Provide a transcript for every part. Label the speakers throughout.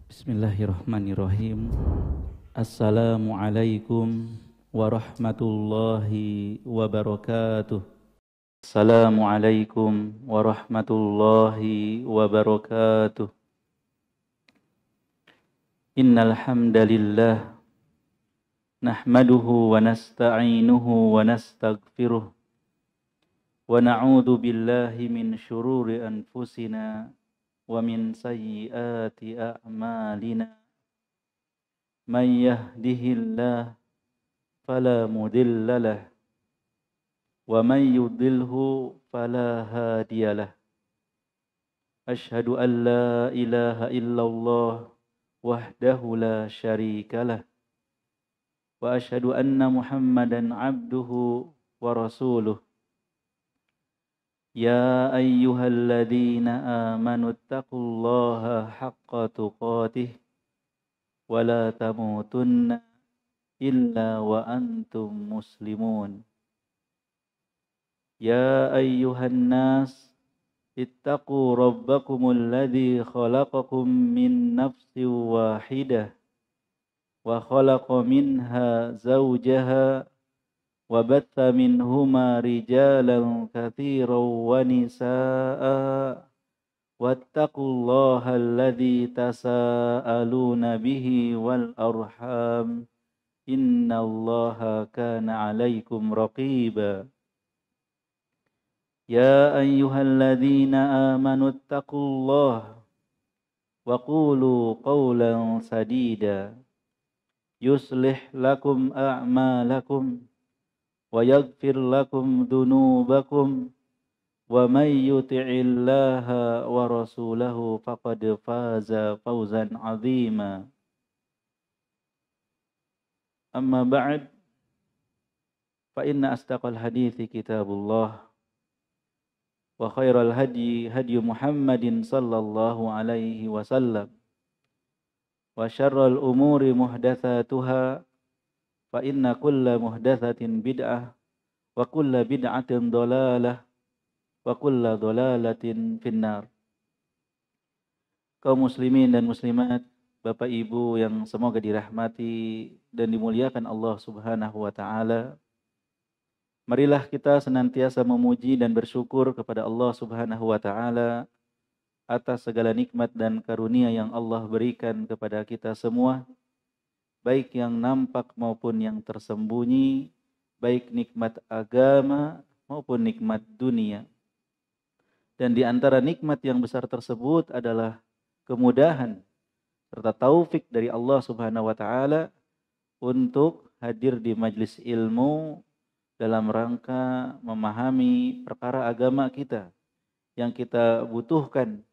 Speaker 1: Bismillahirrahmanirrahim. Assalamualaikum warahmatullahi wabarakatuh. Assalamualaikum warahmatullahi wabarakatuh. Innal hamdalillah nahmaduhu wa nasta'inuhu wa nastaghfiruh wa na'udzu billahi min syururi anfusina wa min sayyiati a'malina. Man yahdihillahu fala mudilla lahu wa man yudlilhu fala hadiyalah. Asyhadu an la ilaha illallah wahdahu la syarikalah wa asyhadu anna Muhammadan abduhu wa rasuluh. Ya ayyuhalladzina amanu taqullaha haqqa tuqatih wa la tamutunna illa wa antum muslimun. Ya ayyuhan nas ittaqu rabbakumul ladzi khalaqakum min nafsin wahidah wa khalaqa minha zawjaha wa batha minhuma rijalan katsiran wa nisaa wattaqullaha alladzi tasaaluna bihi wal arham innallaha kana 'alaikum raqiba. Ya ayyuhalladzina amanu taqullaha wa qulu qawlan sadida yuslih lakum a'malakum wa yaghfir lakum dhunubakum wa may yuti'illaha wa rasulahu faqad faza fawzan 'azima. Amma ba'd, fa inna asdaqal hadithi kitabullah wa khairal hadi Muhammadin sallallahu alaihi wasallam wa syarrul umuri muhdatsatuha fa inna kulla muhdatsatin bid'ah wa kulla bid'atin dhalalah wa kulla dhalalatin finnar. Kaum muslimin dan muslimat, Bapak Ibu yang semoga dirahmati dan dimuliakan Allah Subhanahu wa taala. Marilah kita senantiasa memuji dan bersyukur kepada Allah Subhanahu wa taala atas segala nikmat dan karunia yang Allah berikan kepada kita semua, baik yang nampak maupun yang tersembunyi, baik nikmat agama maupun nikmat dunia. Dan di antara nikmat yang besar tersebut adalah kemudahan serta taufik dari Allah Subhanahu wa taala untuk hadir di majelis ilmu dalam rangka memahami perkara agama kita yang kita butuhkan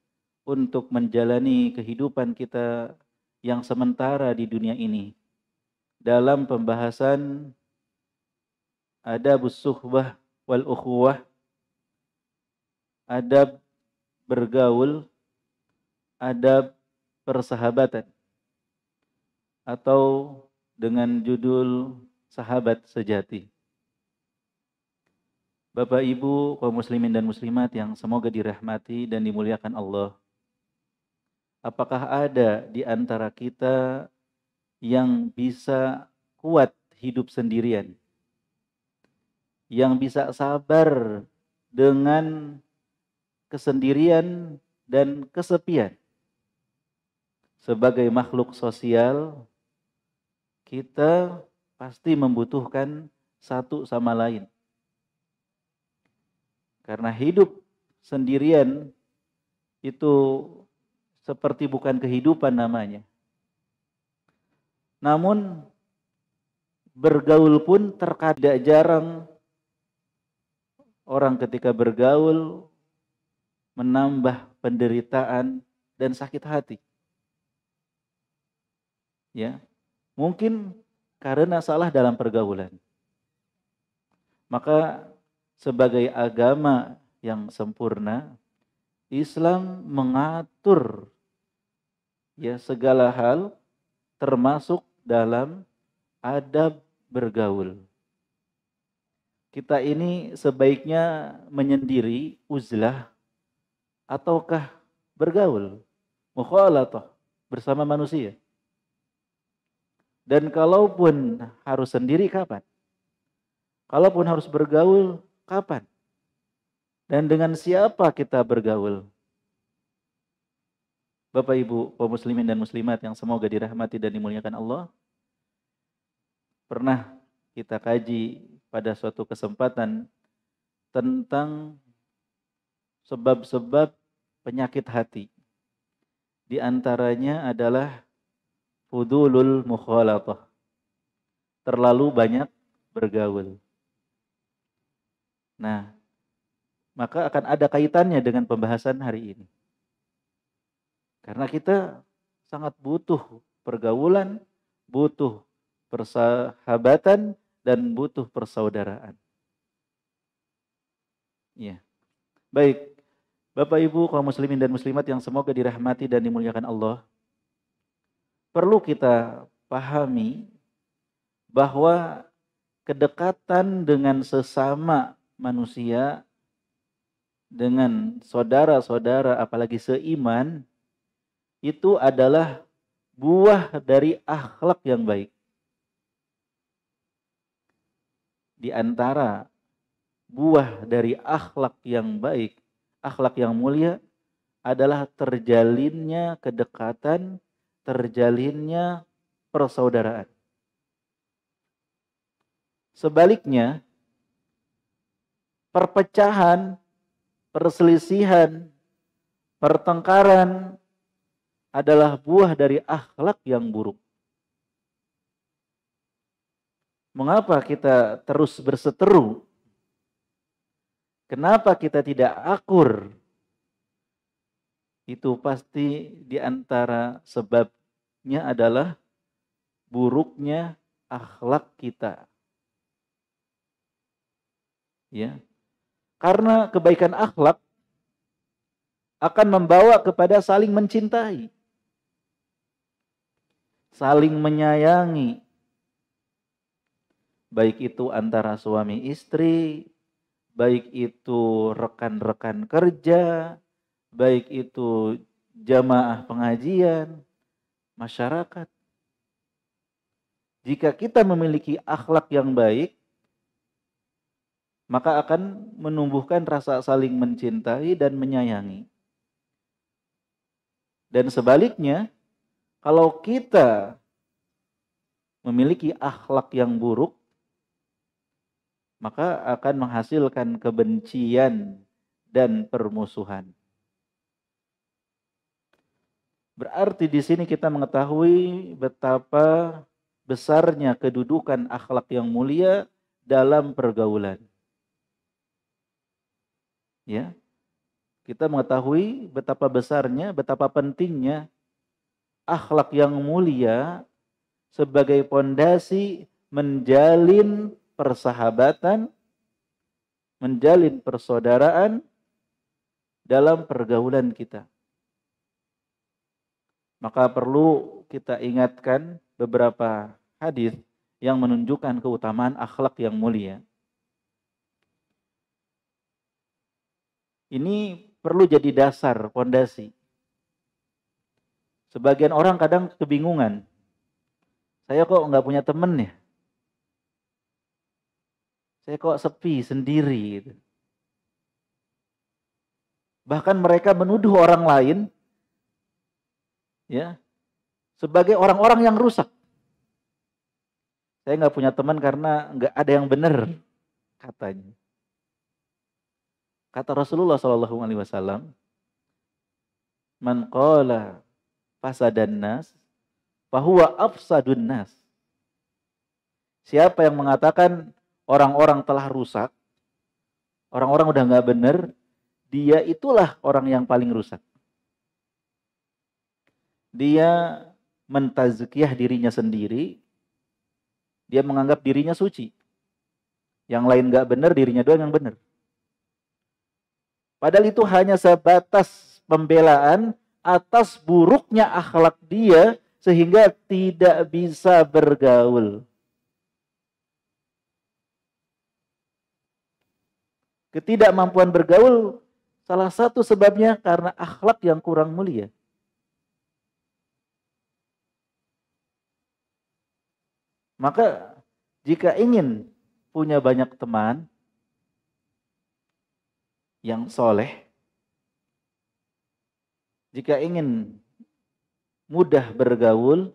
Speaker 1: untuk menjalani kehidupan kita yang sementara di dunia ini. Dalam pembahasan adabus suhbah wal ukhuwah, adab bergaul, adab persahabatan, atau dengan judul sahabat sejati. Bapak Ibu kaum muslimin dan muslimat yang semoga dirahmati dan dimuliakan Allah. Apakah ada di antara kita yang bisa kuat hidup sendirian? Yang bisa sabar dengan kesendirian dan kesepian? Sebagai makhluk sosial, kita pasti membutuhkan satu sama lain. Karena hidup sendirian itu seperti bukan kehidupan namanya. Namun bergaul pun terkadang jarang orang ketika bergaul menambah penderitaan dan sakit hati. Ya, mungkin karena salah dalam pergaulan. Maka sebagai agama yang sempurna, Islam mengatur ya segala hal termasuk dalam adab bergaul. Kita ini sebaiknya menyendiri, uzlah, ataukah bergaul, mukhalatah. bersama manusia. Dan kalaupun harus sendiri, kapan? Kalaupun harus bergaul, kapan? Dan dengan siapa kita bergaul? Bapak Ibu kaum muslimin dan muslimat yang semoga dirahmati dan dimuliakan Allah, pernah kita kaji pada suatu kesempatan tentang sebab-sebab penyakit hati. Di antaranya adalah fudulul mukhalatah, terlalu banyak bergaul. Nah, maka akan ada kaitannya dengan pembahasan hari ini. Karena kita sangat butuh pergaulan, butuh persahabatan, dan butuh persaudaraan. Ya. Baik, Bapak Ibu kaum muslimin dan muslimat yang semoga dirahmati dan dimuliakan Allah, perlu kita pahami bahwa kedekatan dengan sesama manusia, dengan saudara-saudara apalagi seiman, itu adalah buah dari akhlak yang baik. Di antara buah dari akhlak yang baik, akhlak yang mulia adalah terjalinnya kedekatan, terjalinnya persaudaraan. Sebaliknya, perpecahan, perselisihan, pertengkaran adalah buah dari akhlak yang buruk. Mengapa kita terus berseteru? Kenapa kita tidak akur? Itu pasti di antara sebabnya adalah buruknya akhlak kita. Ya. Karena kebaikan akhlak akan membawa kepada saling mencintai, saling menyayangi, baik itu antara suami istri, baik itu rekan-rekan kerja, baik itu jamaah pengajian, masyarakat. Jika kita memiliki akhlak yang baik, maka akan menumbuhkan rasa saling mencintai dan menyayangi. Dan sebaliknya, kalau kita memiliki akhlak yang buruk, maka akan menghasilkan kebencian dan permusuhan. Berarti di sini kita mengetahui betapa besarnya kedudukan akhlak yang mulia dalam pergaulan. Ya. Kita mengetahui betapa besarnya, betapa pentingnya akhlak yang mulia sebagai pondasi menjalin persahabatan, menjalin persaudaraan dalam pergaulan kita. Maka perlu kita ingatkan beberapa hadis yang menunjukkan keutamaan akhlak yang mulia. Ini perlu jadi dasar, pondasi. Sebagian orang kadang kebingungan. Saya kok nggak punya teman ya? Saya kok sepi sendiri gitu. Bahkan mereka menuduh orang lain ya sebagai orang-orang yang rusak. Saya nggak punya teman karena nggak ada yang benar, katanya. Kata Rasulullah SAW, man qala fasadan nas, fahuwa afsadun nas. Siapa yang mengatakan orang-orang telah rusak, orang-orang udah nggak benar, dia itulah orang yang paling rusak. Dia mentazkiyah dirinya sendiri, dia menganggap dirinya suci. Yang lain nggak benar, dirinya doang yang benar. Padahal itu hanya sebatas pembelaan atas buruknya akhlak dia sehingga tidak bisa bergaul. Ketidakmampuan bergaul salah satu sebabnya karena akhlak yang kurang mulia. Maka jika ingin punya banyak teman yang soleh, jika ingin mudah bergaul,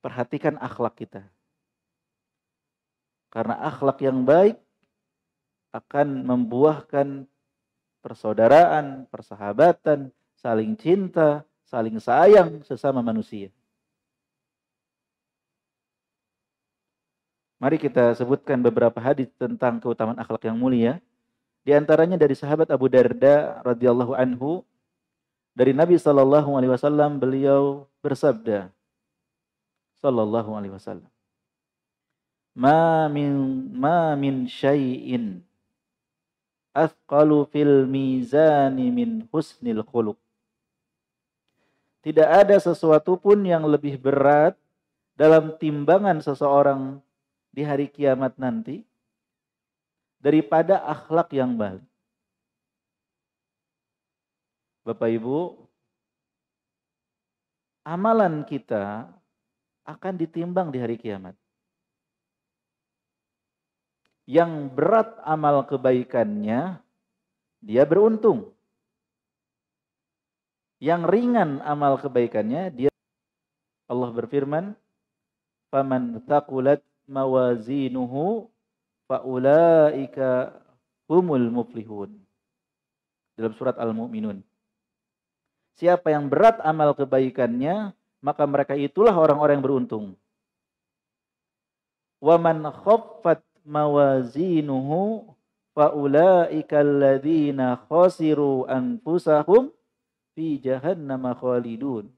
Speaker 1: perhatikan akhlak kita. Karena akhlak yang baik akan membuahkan persaudaraan, persahabatan, saling cinta, saling sayang sesama manusia. Mari kita sebutkan beberapa hadis tentang keutamaan akhlak yang mulia. Di antaranya dari sahabat Abu Darda radhiyallahu anhu, dari Nabi sallallahu alaihi wasallam, beliau bersabda sallallahu alaihi wasallam, ma min syai'in athqalu fil mizani min husnil khuluq. Tidak ada sesuatu pun yang lebih berat dalam timbangan seseorang di hari kiamat nanti daripada akhlak yang baik. Bapak Ibu, amalan kita akan ditimbang di hari kiamat. Yang berat amal kebaikannya, dia beruntung. Yang ringan amal kebaikannya, dia, Allah berfirman, "Faman thaqulat mawazinuhu faulaika humul muflihun." Dalam surat Al-Mu'minun. Siapa yang berat amal kebaikannya, maka mereka itulah orang-orang yang beruntung. Wa man khaffat mawazinuhu faulaika alladzina khasiru anfusahum fi jahannam khalidun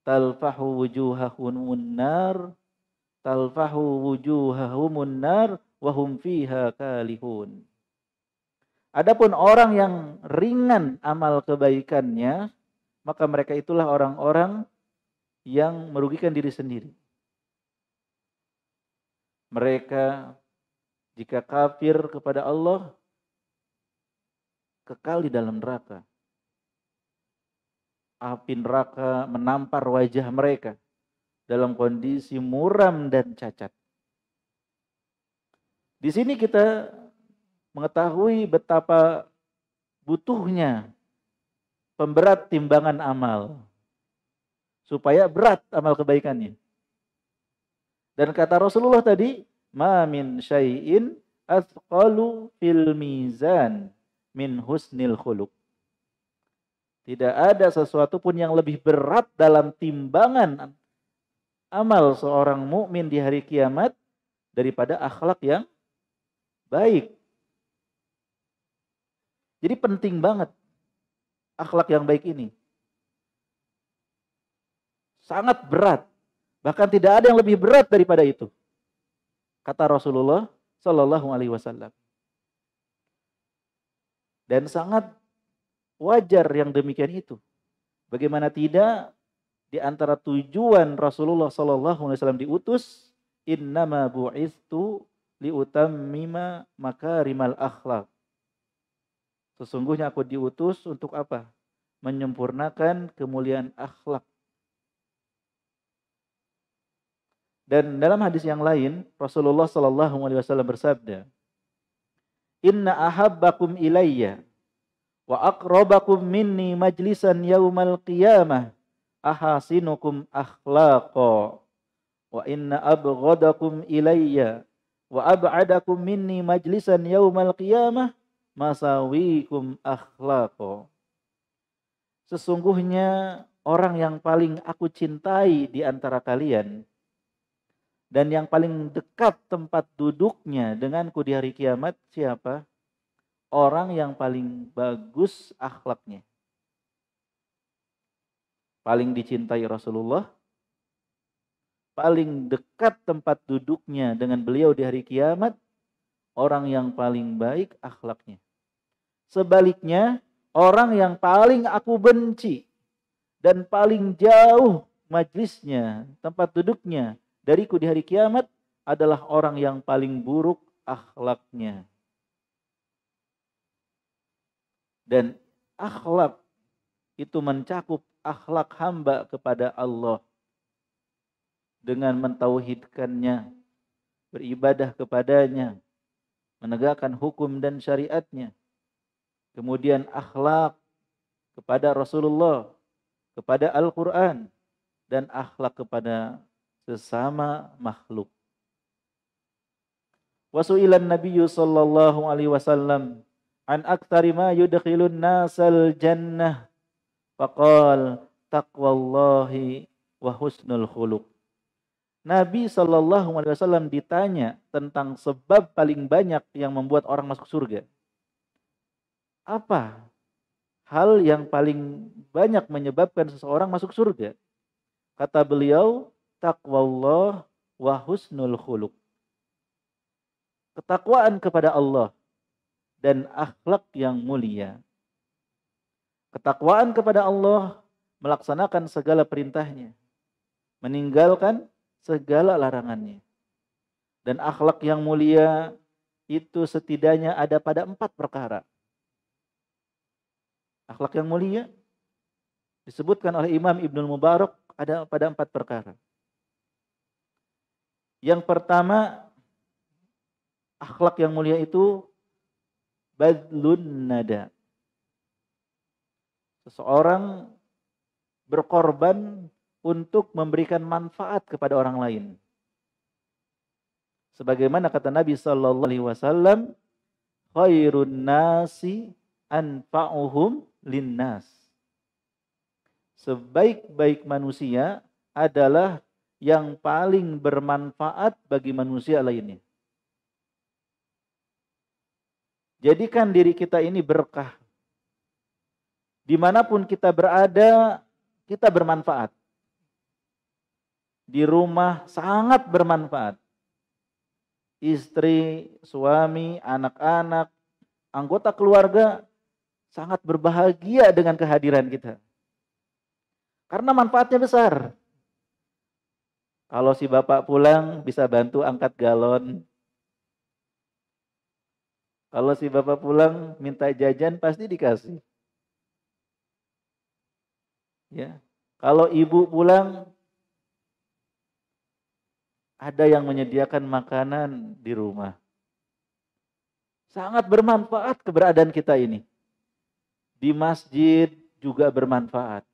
Speaker 1: talfahu wujuhahumun nar wa hum fiha kalihun. Adapun orang yang ringan amal kebaikannya, maka mereka itulah orang-orang yang merugikan diri sendiri. Mereka jika kafir kepada Allah, kekal di dalam neraka. Api neraka menampar wajah mereka dalam kondisi muram dan cacat. Di sini kita mengetahui betapa butuhnya pemberat timbangan amal, supaya berat amal kebaikannya. Dan kata Rasulullah tadi, ma min syai'in athqalu fil mizan min husnil khuluq. Tidak ada sesuatu pun yang lebih berat dalam timbangan amal seorang mukmin di hari kiamat daripada akhlak yang baik. Jadi penting banget akhlak yang baik ini. Sangat berat. Bahkan tidak ada yang lebih berat daripada itu. Kata Rasulullah sallallahu alaihi wasallam. Dan sangat wajar yang demikian itu. Bagaimana tidak, di antara tujuan Rasulullah sallallahu alaihi wasallam diutus, innama bu'istu liutammima makarimal akhlak. Sesungguhnya aku diutus untuk apa? Menyempurnakan kemuliaan akhlak. Dan dalam hadis yang lain, Rasulullah sallallahu alaihi wasallam bersabda, "Inna ahabbakum ilayya wa aqrabakum minni majlisan yaumal qiyamah ahasinukum akhlaqa wa inna abghadakum ilayya wa ab'adakum minni majlisan yaumal qiyamah masawikum akhlaqa." Sesungguhnya orang yang paling aku cintai di antara kalian dan yang paling dekat tempat duduknya denganku di hari kiamat siapa? Orang yang paling bagus akhlaknya. Paling dicintai Rasulullah, paling dekat tempat duduknya dengan beliau di hari kiamat, orang yang paling baik akhlaknya. Sebaliknya, orang yang paling aku benci dan paling jauh majlisnya, tempat duduknya dariku di hari kiamat adalah orang yang paling buruk akhlaknya. Dan akhlak itu mencakup akhlak hamba kepada Allah dengan mentauhidkannya, beribadah kepadanya, menegakkan hukum dan syariatnya. Kemudian akhlak kepada Rasulullah, kepada Al-Quran, dan akhlak kepada sesama makhluk. Wasu'ilan Nabiyyu sallallahu alaihi wasallam an aktsari ma yudkhilun nasal jannah faqal taqwallahi wa husnul khuluq. Nabi sallallahu alaihi wasallam ditanya tentang sebab paling banyak yang membuat orang masuk surga. Apa hal yang paling banyak menyebabkan seseorang masuk surga? Kata beliau, taqwallah wa husnul khuluq. Ketakwaan kepada Allah dan akhlak yang mulia. Ketakwaan kepada Allah, melaksanakan segala perintahnya, meninggalkan segala larangannya. Dan akhlak yang mulia itu setidaknya ada pada 4 perkara. Akhlak yang mulia disebutkan oleh Imam Ibnul Mubarak ada pada 4 perkara. Yang pertama, akhlak yang mulia itu badlun nada. Seseorang berkorban untuk memberikan manfaat kepada orang lain. Sebagaimana kata Nabi sallallahu alaihi wasallam, khairun nasi anfa'uhum linnas. Sebaik-baik manusia adalah yang paling bermanfaat bagi manusia lainnya. Jadikan diri kita ini berkah. Dimanapun kita berada, kita bermanfaat. Di rumah sangat bermanfaat. Istri, suami, anak-anak, anggota keluarga sangat berbahagia dengan kehadiran kita. Karena manfaatnya besar. Kalau si bapak pulang bisa bantu angkat galon. Kalau si bapak pulang minta jajan pasti dikasih. Ya. Kalau ibu pulang ada yang menyediakan makanan di rumah. Sangat bermanfaat keberadaan kita ini. Di masjid juga bermanfaat.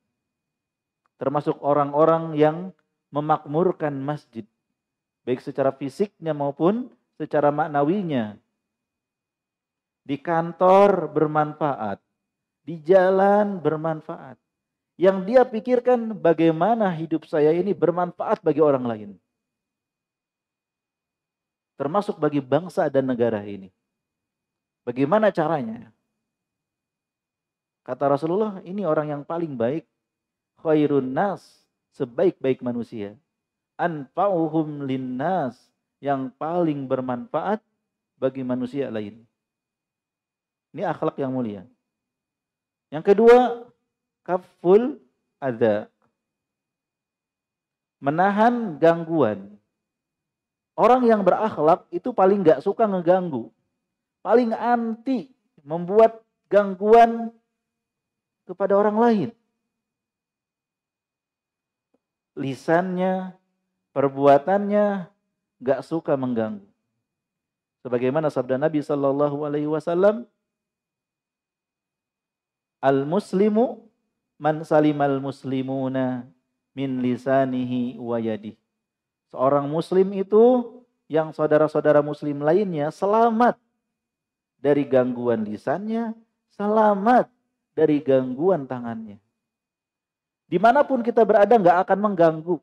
Speaker 1: Termasuk orang-orang yang memakmurkan masjid. Baik secara fisiknya maupun secara maknawinya. Di kantor bermanfaat. Di jalan bermanfaat. Yang dia pikirkan bagaimana hidup saya ini bermanfaat bagi orang lain. Termasuk bagi bangsa dan negara ini. Bagaimana caranya? Kata Rasulullah, ini orang yang paling baik. Khairun nas, sebaik-baik manusia. Anfa'uhum linnas, yang paling bermanfaat bagi manusia lain. Ini akhlak yang mulia. Yang kedua, kaful adza. Menahan gangguan. Orang yang berakhlak itu paling gak suka ngeganggu. Paling anti membuat gangguan kepada orang lain. Lisannya, perbuatannya gak suka mengganggu. Sebagaimana sabda Nabi sallallahu alaihi wasallam, al-muslimu man salimal muslimuna min lisanihi wa yadihi. Seorang muslim itu yang saudara-saudara muslim lainnya selamat dari gangguan lisannya, selamat dari gangguan tangannya. Dimanapun kita berada nggak akan mengganggu.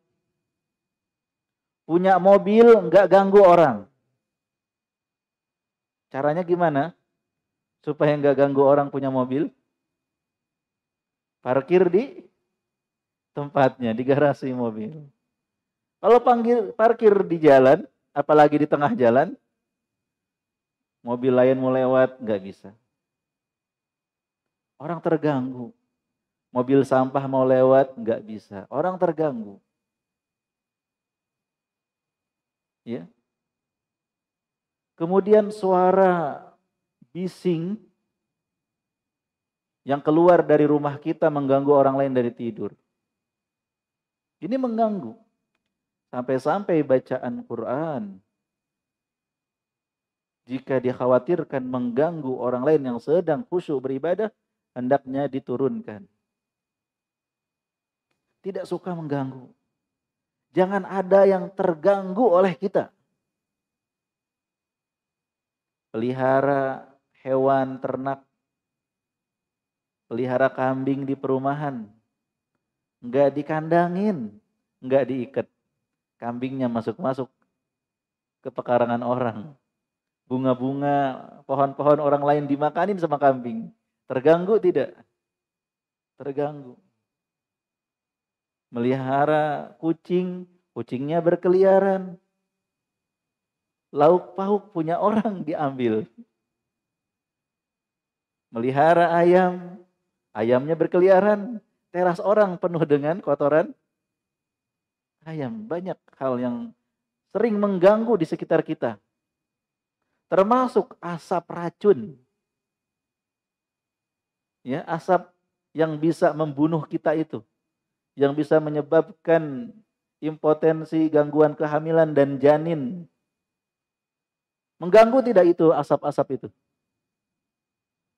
Speaker 1: Punya mobil nggak ganggu orang. Caranya gimana? Supaya nggak ganggu orang punya mobil? Parkir di tempatnya, di garasi mobil. Kalau parkir di jalan, apalagi di tengah jalan, mobil lain mau lewat, nggak bisa. Orang terganggu. Mobil sampah mau lewat, nggak bisa. Orang terganggu. Ya. Kemudian suara bising yang keluar dari rumah kita mengganggu orang lain dari tidur. Ini mengganggu. Sampai-sampai bacaan Quran, jika dikhawatirkan mengganggu orang lain yang sedang khusyuk beribadah, hendaknya diturunkan. Tidak suka mengganggu. Jangan ada yang terganggu oleh kita. Pelihara hewan ternak, pelihara kambing di perumahan, enggak dikandangin, enggak diikat. Kambingnya masuk-masuk ke pekarangan orang. Bunga-bunga, pohon-pohon orang lain dimakanin sama kambing. Terganggu tidak? Terganggu. Melihara kucing, kucingnya berkeliaran. Lauk pauk punya orang diambil. Melihara ayam, ayamnya berkeliaran. Teras orang penuh dengan kotoran ayam. Banyak hal yang sering mengganggu di sekitar kita. Termasuk asap racun. Ya, asap yang bisa membunuh kita itu. Yang bisa menyebabkan impotensi, gangguan kehamilan dan janin. Mengganggu tidak itu asap-asap itu?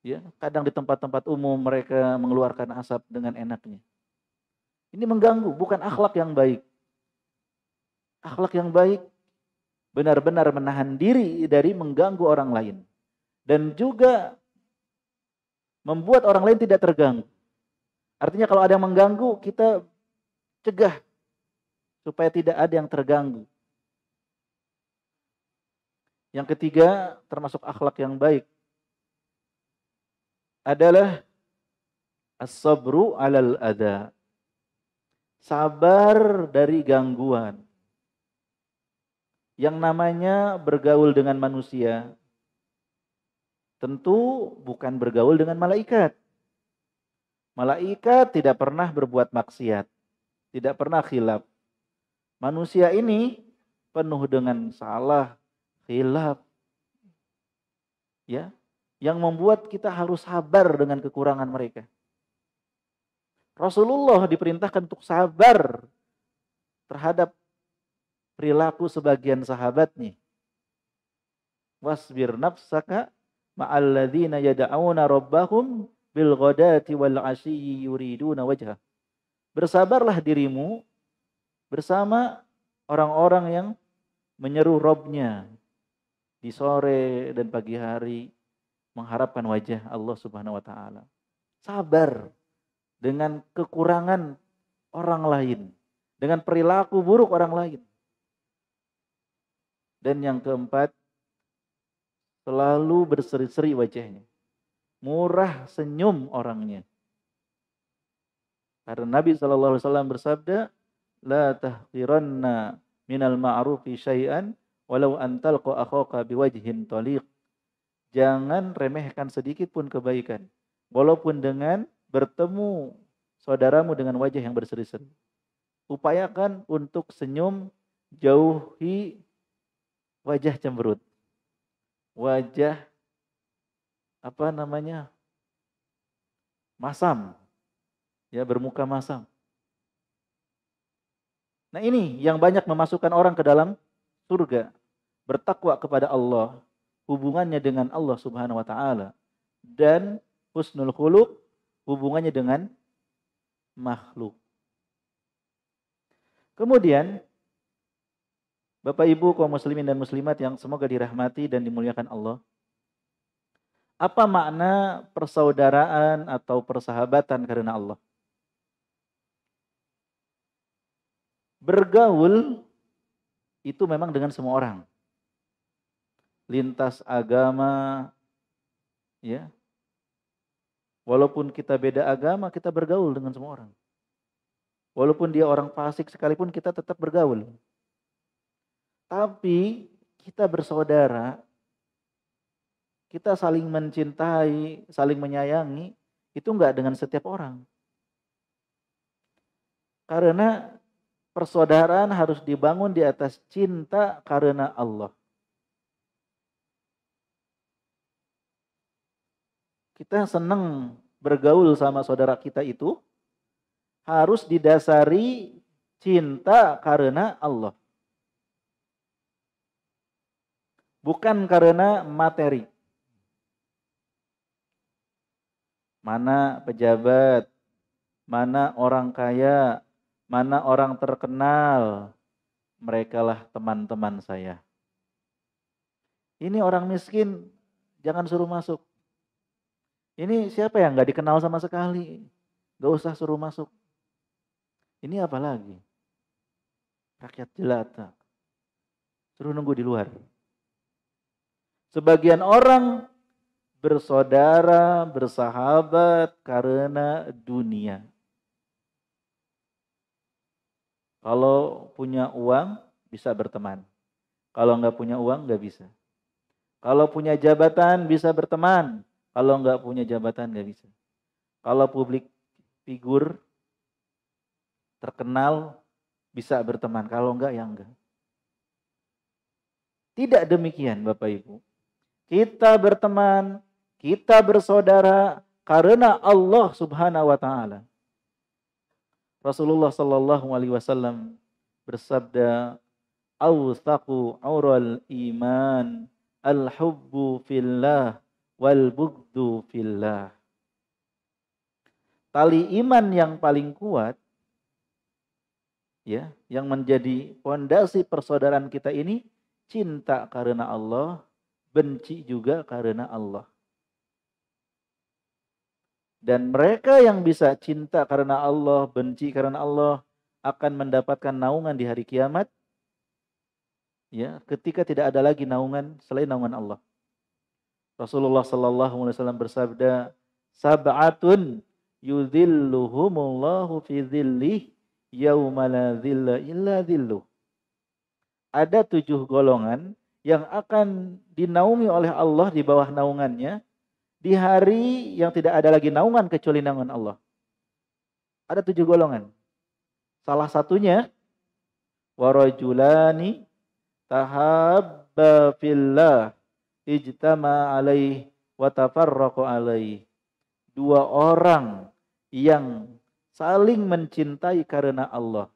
Speaker 1: Ya, kadang di tempat-tempat umum mereka mengeluarkan asap dengan enaknya. Ini mengganggu, bukan akhlak yang baik. Akhlak yang baik benar-benar menahan diri dari mengganggu orang lain. Dan juga membuat orang lain tidak terganggu. Artinya kalau ada yang mengganggu, kita cegah supaya tidak ada yang terganggu. Yang ketiga, termasuk akhlak yang baik, adalah as-sabru 'alal adha. Sabar dari gangguan. Yang namanya bergaul dengan manusia, tentu bukan bergaul dengan malaikat. Malaikat tidak pernah berbuat maksiat, tidak pernah khilaf. Manusia ini penuh dengan salah, khilaf. Ya, yang membuat kita harus sabar dengan kekurangan mereka. Rasulullah diperintahkan untuk sabar terhadap perilaku sebagian sahabatnya. Wasbir nafsaka ma'alladzina yad'auna rabbahum bil ghadati wal 'ashiyyi yuriduna wajha. Bersabarlah dirimu bersama orang-orang yang menyeru Rabb-nya di sore dan pagi hari mengharapkan wajah Allah Subhanahu wa taala. Sabar dengan kekurangan orang lain, dengan perilaku buruk orang lain. Dan yang keempat, selalu berseri-seri wajahnya. Murah senyum orangnya. Karena Nabi SAW bersabda, la tahqiranna minal ma'rufi syai'an walau antalqa akhaka biwajhin taliq. Jangan remehkan sedikit pun kebaikan, walaupun dengan bertemu saudaramu dengan wajah yang berseri-seri. Upayakan untuk senyum, jauhi wajah cemberut. Wajah masam. Ya, bermuka masam. Nah, ini yang banyak memasukkan orang ke dalam surga. Bertakwa kepada Allah, hubungannya dengan Allah Subhanahu wa taala, dan husnul khuluq, hubungannya dengan makhluk. Kemudian Bapak Ibu kaum muslimin dan muslimat yang semoga dirahmati dan dimuliakan Allah. Apa makna persaudaraan atau persahabatan karena Allah? Bergaul itu memang dengan semua orang. Lintas agama, ya. Walaupun kita beda agama, kita bergaul dengan semua orang. Walaupun dia orang fasik sekalipun, kita tetap bergaul. Tapi kita bersaudara, kita saling mencintai, saling menyayangi, itu enggak dengan setiap orang. Karena persaudaraan harus dibangun di atas cinta karena Allah. Kita senang bergaul sama saudara kita itu harus didasari cinta karena Allah. bukan karena materi. Mana pejabat, mana orang kaya, mana orang terkenal, merekalah teman-teman saya. Ini orang miskin, jangan suruh masuk. Ini siapa yang gak dikenal sama sekali, gak usah suruh masuk. Ini apa lagi? Rakyat jelata, suruh nunggu di luar. Sebagian orang bersaudara, bersahabat karena dunia. Kalau punya uang bisa berteman. Kalau nggak punya uang nggak bisa. Kalau punya jabatan bisa berteman. Kalau nggak punya jabatan nggak bisa. Kalau publik figur terkenal bisa berteman. Kalau nggak ya enggak. Tidak demikian Bapak Ibu. Kita berteman, kita bersaudara karena Allah Subhanahu wa taala. Rasulullah sallallahu alaihi wasallam bersabda, "Awthaqu aural iman al-hubbu fillah wal bughdu fillah." Tali iman yang paling kuat ya, yang menjadi fondasi persaudaraan kita ini cinta karena Allah, benci juga karena Allah. Dan mereka yang bisa cinta karena Allah, benci karena Allah akan mendapatkan naungan di hari kiamat. Ya, ketika tidak ada lagi naungan selain naungan Allah. Rasulullah sallallahu alaihi wasallam bersabda, "Sab'atun yudhilluhumullahu fi dhillih yauma la dhilla illa dhilluh." Ada 7 golongan yang akan dinaungi oleh Allah di bawah naungannya di hari yang tidak ada lagi naungan kecuali naungan Allah. Ada 7 golongan. Salah satunya warajulani tahabba fillah ijtama alaih wa tafarraqu alaih. 2 orang yang saling mencintai karena Allah.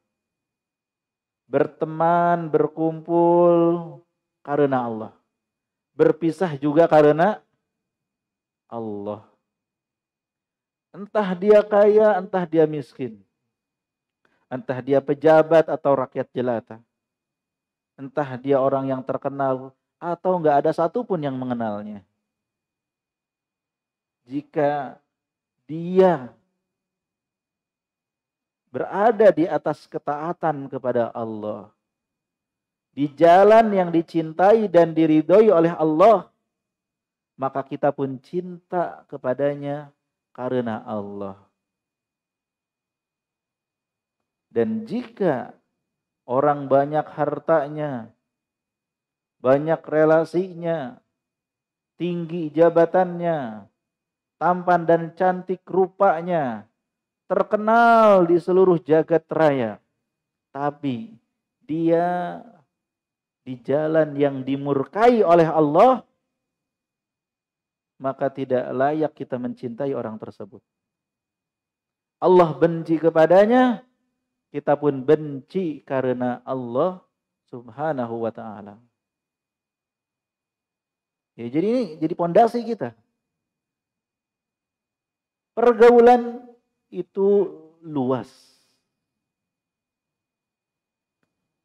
Speaker 1: Berteman, berkumpul karena Allah. Berpisah juga karena Allah. Entah dia kaya, entah dia miskin. Entah dia pejabat atau rakyat jelata. Entah dia orang yang terkenal atau enggak ada satupun yang mengenalnya. Jika dia berada di atas ketaatan kepada Allah, di jalan yang dicintai dan diridhoi oleh Allah, maka kita pun cinta kepadanya karena Allah. Dan jika orang banyak hartanya, banyak relasinya, tinggi jabatannya, tampan dan cantik rupanya, terkenal di seluruh jagat raya, tapi dia di jalan yang dimurkai oleh Allah, maka tidak layak kita mencintai orang tersebut. Allah benci kepadanya, kita pun benci karena Allah Subhanahu wa taala. Ya, jadi ini jadi pondasi kita. Pergaulan itu luas.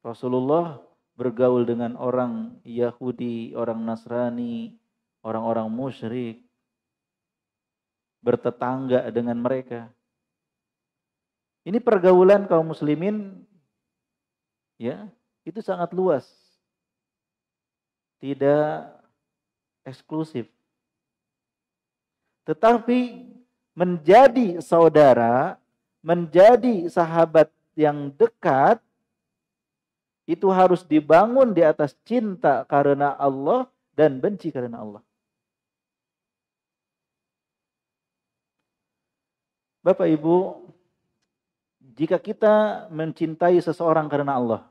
Speaker 1: Rasulullah bergaul dengan orang Yahudi, orang Nasrani, orang-orang musyrik, bertetangga dengan mereka. Ini pergaulan kaum muslimin ya, itu sangat luas. Tidak eksklusif. Tetapi menjadi saudara, menjadi sahabat yang dekat itu harus dibangun di atas cinta karena Allah dan benci karena Allah. Bapak Ibu, jika kita mencintai seseorang karena Allah,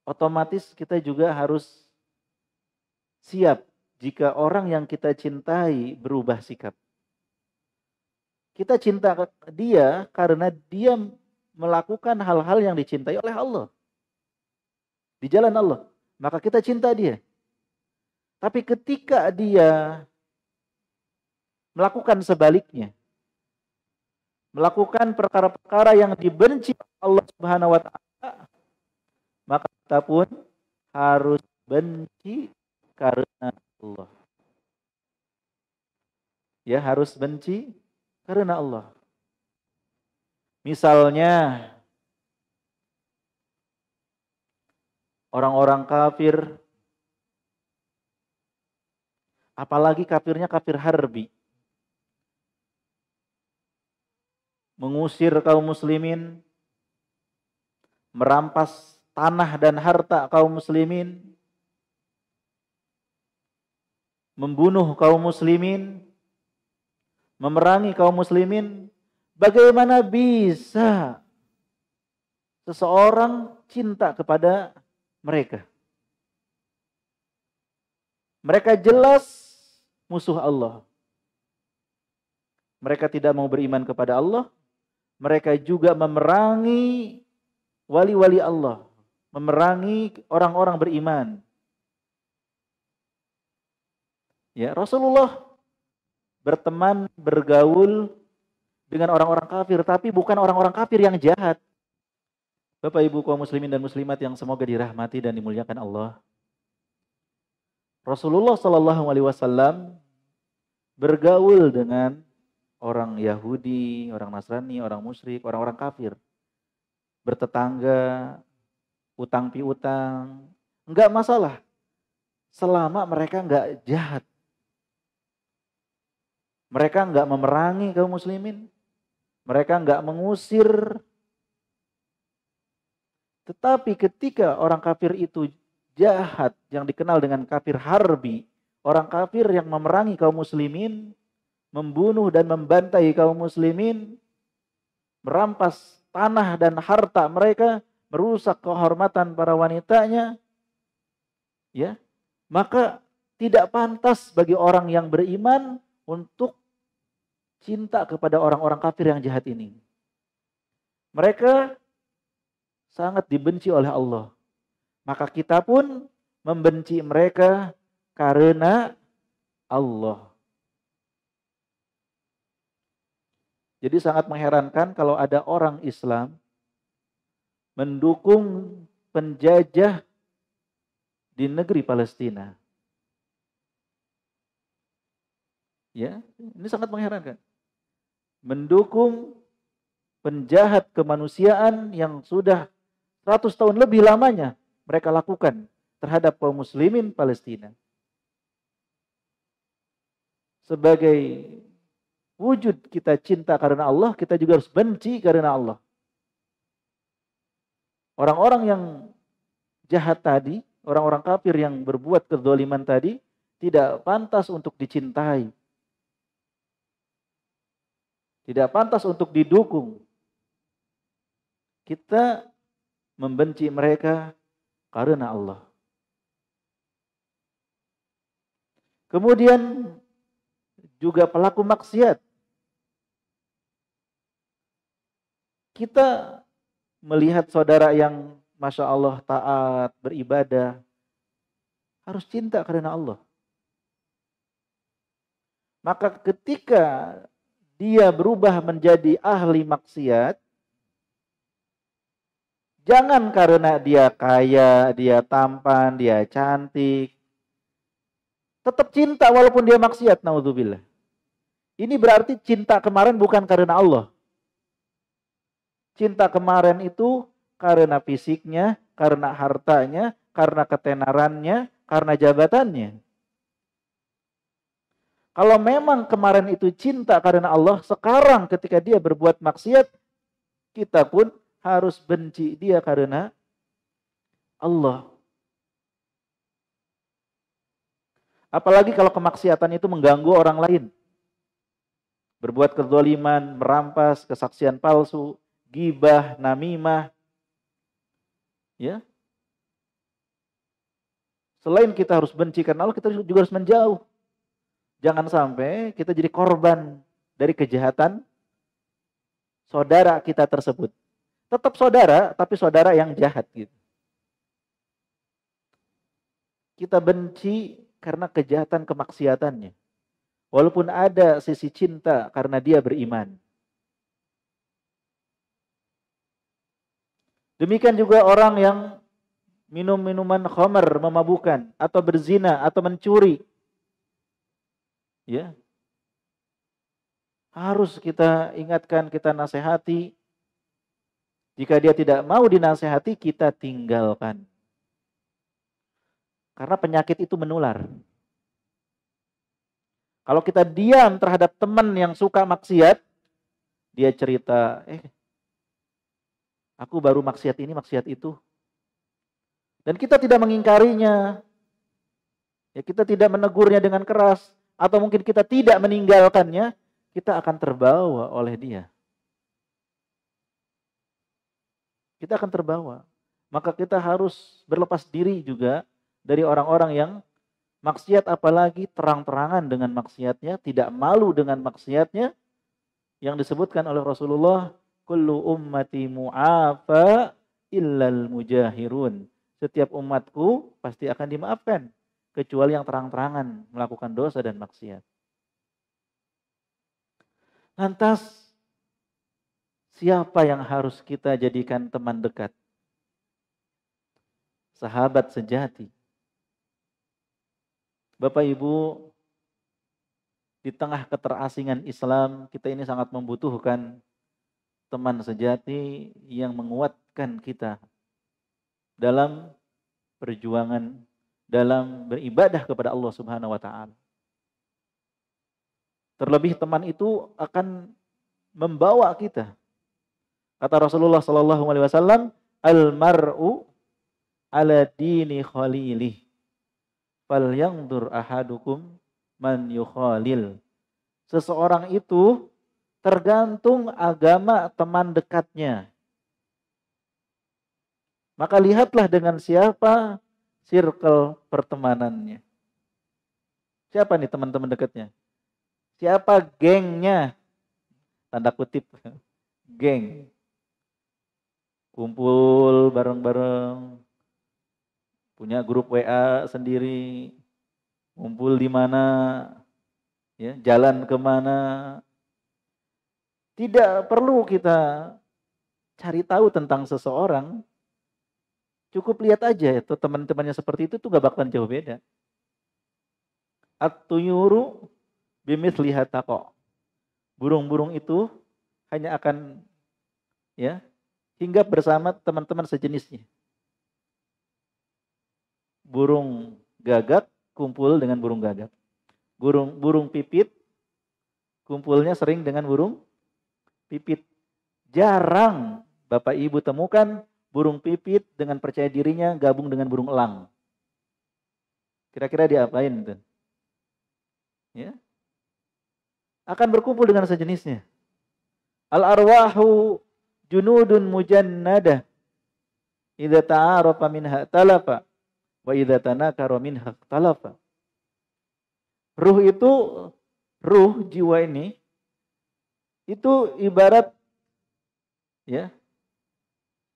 Speaker 1: otomatis kita juga harus siap jika orang yang kita cintai berubah sikap. Kita cinta dia karena dia melakukan hal-hal yang dicintai oleh Allah. Di jalan Allah. maka kita cinta dia. Tapi ketika dia melakukan sebaliknya, melakukan perkara-perkara yang dibenci Allah Subhanahu wa taala, maka kita pun harus benci karena Allah. Ya, harus benci karena Allah. Misalnya orang-orang kafir, apalagi kafirnya kafir harbi, mengusir kaum muslimin, merampas tanah dan harta kaum muslimin, membunuh kaum muslimin, memerangi kaum muslimin. Bagaimana bisa seseorang cinta kepada mereka? Mereka jelas musuh Allah. Mereka tidak mau beriman kepada Allah. Mereka juga memerangi wali-wali Allah, memerangi orang-orang beriman. Ya, Rasulullah berteman, bergaul dengan orang-orang kafir, tapi bukan orang-orang kafir yang jahat. Bapak Ibu kaum muslimin dan muslimat yang semoga dirahmati dan dimuliakan Allah. Rasulullah Shallallahu alaihi wasallam bergaul dengan orang Yahudi, orang Nasrani, orang musyrik, orang-orang kafir. Bertetangga, utang piutang, enggak masalah. Selama mereka enggak jahat. Mereka enggak memerangi kaum muslimin. Mereka enggak mengusir. Tetapi ketika orang kafir itu jahat, yang dikenal dengan kafir harbi, orang kafir yang memerangi kaum muslimin, membunuh dan membantai kaum muslimin, merampas tanah dan harta mereka, merusak kehormatan para wanitanya, ya, maka tidak pantas bagi orang yang beriman untuk cinta kepada orang-orang kafir yang jahat ini. Mereka sangat dibenci oleh Allah. Maka kita pun membenci mereka karena Allah. Jadi sangat mengherankan kalau ada orang Islam mendukung penjajah di negeri Palestina. Ya, ini sangat mengherankan. Mendukung penjahat kemanusiaan yang sudah 100 tahun lebih lamanya mereka lakukan terhadap kaum muslimin Palestina. Sebagai wujud kita cinta karena Allah, kita juga harus benci karena Allah. Orang-orang yang jahat tadi, orang-orang kafir yang berbuat kezaliman tadi, tidak pantas untuk dicintai. Tidak pantas untuk didukung. Kita membenci mereka karena Allah. Kemudian juga pelaku maksiat. Kita melihat saudara yang Masya Allah taat, beribadah, harus cinta karena Allah. Maka ketika dia berubah menjadi ahli maksiat, jangan karena dia kaya, dia tampan, dia cantik, tetap cinta walaupun dia maksiat, naudzubillah. Ini berarti cinta kemarin bukan karena Allah. Cinta kemarin itu karena fisiknya, karena hartanya, karena ketenarannya, karena jabatannya. Kalau memang kemarin itu cinta karena Allah, sekarang ketika dia berbuat maksiat, kita pun harus benci dia karena Allah. Apalagi kalau kemaksiatan itu mengganggu orang lain. Berbuat kezaliman, merampas, kesaksian palsu, ghibah, namimah. Ya. Selain kita harus benci karena Allah, kita juga harus menjauh. Jangan sampai kita jadi korban dari kejahatan saudara kita tersebut. Tetap saudara, tapi saudara yang jahat gitu. kita benci karena kejahatan kemaksiatannya. Walaupun ada sisi cinta karena dia beriman. Demikian juga orang yang minum minuman khamar, memabukkan, atau berzina, atau mencuri. Ya. Harus kita ingatkan, kita nasihati. Jika dia tidak mau dinasihati, kita tinggalkan. Karena penyakit itu menular. Kalau kita diam terhadap teman yang suka maksiat, dia cerita, aku baru maksiat ini, maksiat itu. Dan kita tidak mengingkarinya. Ya, kita tidak menegurnya dengan keras. Atau mungkin kita tidak meninggalkannya, kita akan terbawa oleh dia. Kita akan terbawa. Maka kita harus berlepas diri juga dari orang-orang yang maksiat, apalagi terang-terangan dengan maksiatnya, tidak malu dengan maksiatnya, yang disebutkan oleh Rasulullah, kullu ummati mu'afa illal mujahirun. Setiap umatku pasti akan dimaafkan, kecuali yang terang-terangan melakukan dosa dan maksiat. Lantas, siapa yang harus kita jadikan teman dekat? Sahabat sejati. Bapak Ibu, di tengah keterasingan Islam, kita ini sangat membutuhkan teman sejati yang menguatkan kita dalam perjuangan, dalam beribadah kepada Allah Subhanahu wa taala. Terlebih teman itu akan membawa kita. Kata Rasulullah sallallahu alaihi wasallam, "Al-mar'u ala dini khalilih. Falyanzur ahadukum man yukhalil." Seseorang itu tergantung agama teman dekatnya. Maka lihatlah dengan siapa circle pertemanannya. Siapa nih teman-teman dekatnya? Siapa gengnya? Tanda kutip, geng. Kumpul bareng-bareng. Punya grup WA sendiri. Kumpul di mana? Ya, jalan kemana? Tidak perlu kita cari tahu tentang seseorang. Cukup lihat aja itu teman-temannya seperti itu tuh gak bakalan jauh beda. At-tuyuru bimithliha taqa. Burung-burung itu hanya akan hinggap bersama teman-teman sejenisnya. Burung gagak kumpul dengan burung gagak. Burung pipit kumpulnya sering dengan burung pipit. Jarang Bapak Ibu temukan burung pipit dengan percaya dirinya gabung dengan burung elang. Kira-kira diapain tuh? Ya. Akan berkumpul dengan sejenisnya. Al-arwahu junudun mujannadah. Idza ta'arafa minha talafa wa idza tanakara minha talafa. Ruh itu, ruh jiwa ini itu ibarat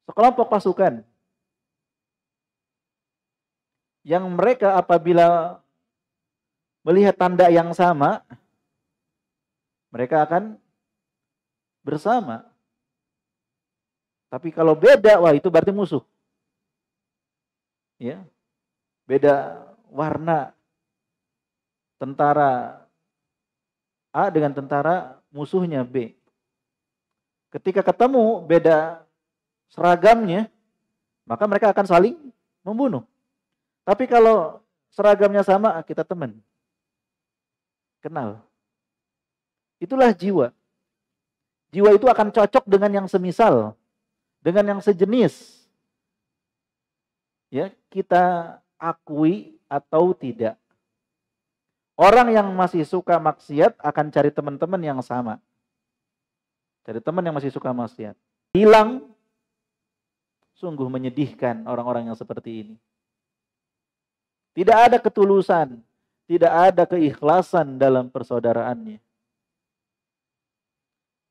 Speaker 1: sekelompok pasukan yang mereka apabila melihat tanda yang sama, mereka akan bersama. Tapi kalau beda, wah itu berarti musuh. Ya. Beda warna tentara A dengan tentara musuhnya B. Ketika ketemu beda seragamnya, maka mereka akan saling membunuh. Tapi kalau seragamnya sama, kita teman. Kenal. Itulah jiwa. Jiwa itu akan cocok dengan yang semisal, dengan yang sejenis. Ya, kita akui atau tidak. Orang yang masih suka maksiat akan cari teman-teman yang sama. Cari teman yang masih suka maksiat. Hilang. Sungguh menyedihkan orang-orang yang seperti ini. Tidak ada ketulusan, tidak ada keikhlasan dalam persaudaraannya.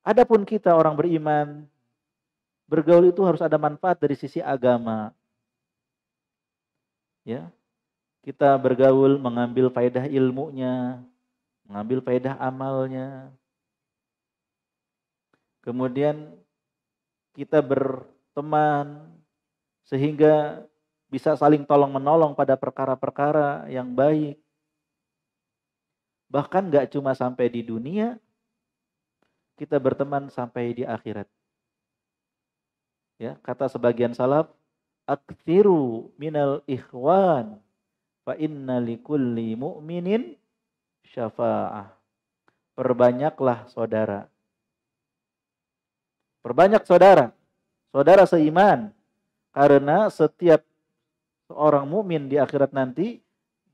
Speaker 1: Adapun kita orang beriman, bergaul itu harus ada manfaat dari sisi agama. Ya. Kita bergaul mengambil faedah ilmunya, mengambil faedah amalnya. Kemudian kita berteman sehingga bisa saling tolong-menolong pada perkara-perkara yang baik. Bahkan gak cuma sampai di dunia, kita berteman sampai di akhirat. Ya, kata sebagian salaf, aktsiru minal ikhwan fa inna likulli mu'minin syafa'ah. Perbanyaklah saudara. Perbanyak saudara. Saudara seiman. Karena setiap seorang mukmin di akhirat nanti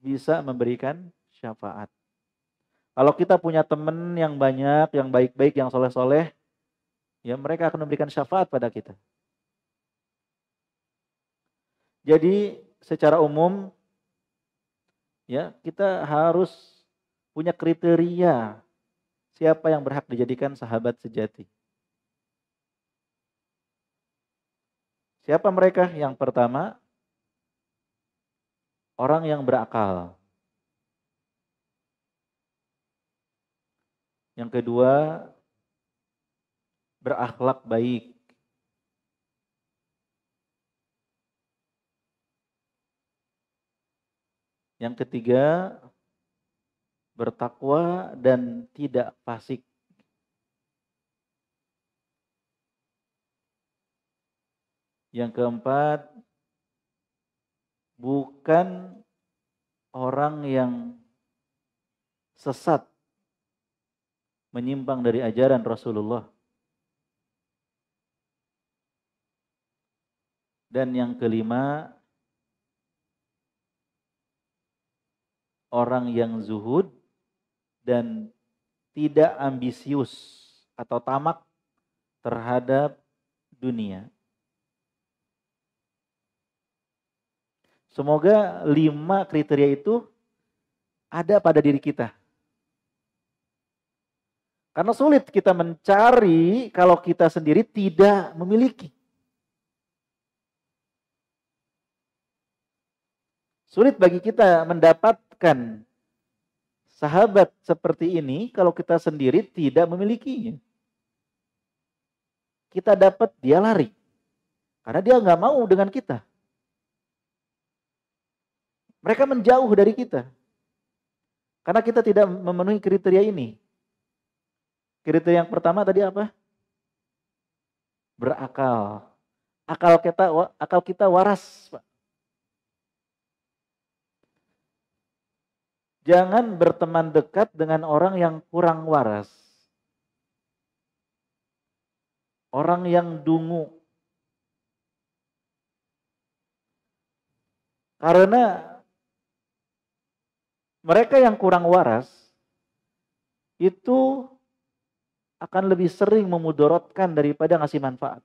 Speaker 1: bisa memberikan syafaat. Kalau kita punya teman yang banyak, yang baik-baik, yang soleh-soleh, ya mereka akan memberikan syafaat pada kita. Jadi secara umum, ya kita harus punya kriteria siapa yang berhak dijadikan sahabat sejati. Siapa mereka? Yang pertama, orang yang berakal. Yang kedua, berakhlak baik. Yang ketiga, bertakwa dan tidak fasik. Yang keempat, bukan orang yang sesat, menyimpang dari ajaran Rasulullah. Dan yang kelima, orang yang zuhud dan tidak ambisius atau tamak terhadap dunia. Semoga 5 kriteria itu ada pada diri kita. Karena sulit kita mencari kalau kita sendiri tidak memiliki. Sulit bagi kita mendapatkan sahabat seperti ini kalau kita sendiri tidak memilikinya. Kita dapat, dia lari. Karena dia nggak mau dengan kita. Mereka menjauh dari kita. Karena kita tidak memenuhi kriteria ini. Kriteria yang pertama tadi apa? Berakal. Akal kita waras, Pak. Jangan berteman dekat dengan orang yang kurang waras. Orang yang dungu. Karena mereka yang kurang waras itu akan lebih sering memudorotkan daripada ngasih manfaat.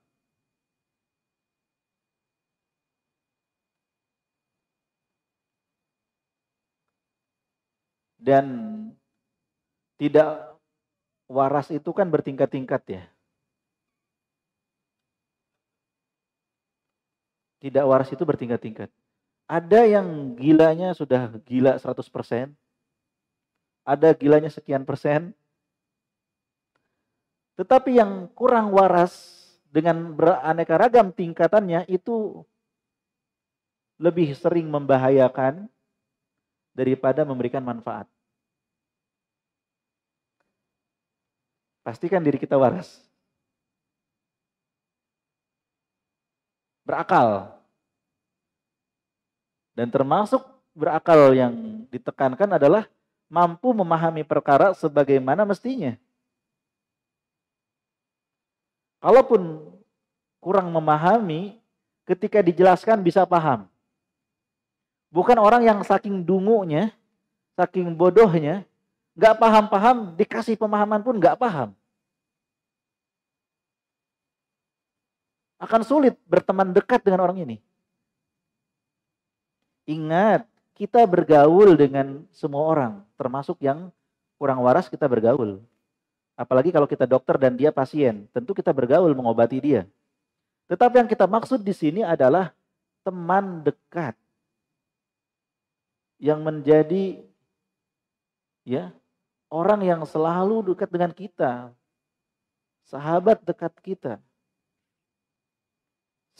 Speaker 1: Dan tidak waras itu kan bertingkat-tingkat ya. Tidak waras itu bertingkat-tingkat. Ada yang gilanya sudah gila 100%. Ada gilanya sekian persen. Tetapi yang kurang waras dengan beraneka ragam tingkatannya itu lebih sering membahayakan daripada memberikan manfaat. Pastikan diri kita waras. Berakal. Dan termasuk berakal yang ditekankan adalah mampu memahami perkara sebagaimana mestinya. Kalaupun kurang memahami, ketika dijelaskan bisa paham. Bukan orang yang saking dungunya, saking bodohnya, nggak paham-paham, dikasih pemahaman pun nggak paham. Akan sulit berteman dekat dengan orang ini. Ingat, kita bergaul dengan semua orang, termasuk yang kurang waras kita bergaul. Apalagi kalau kita dokter dan dia pasien, tentu kita bergaul mengobati dia. Tetapi yang kita maksud di sini adalah teman dekat. yang menjadi ya orang yang selalu dekat dengan kita, sahabat dekat kita.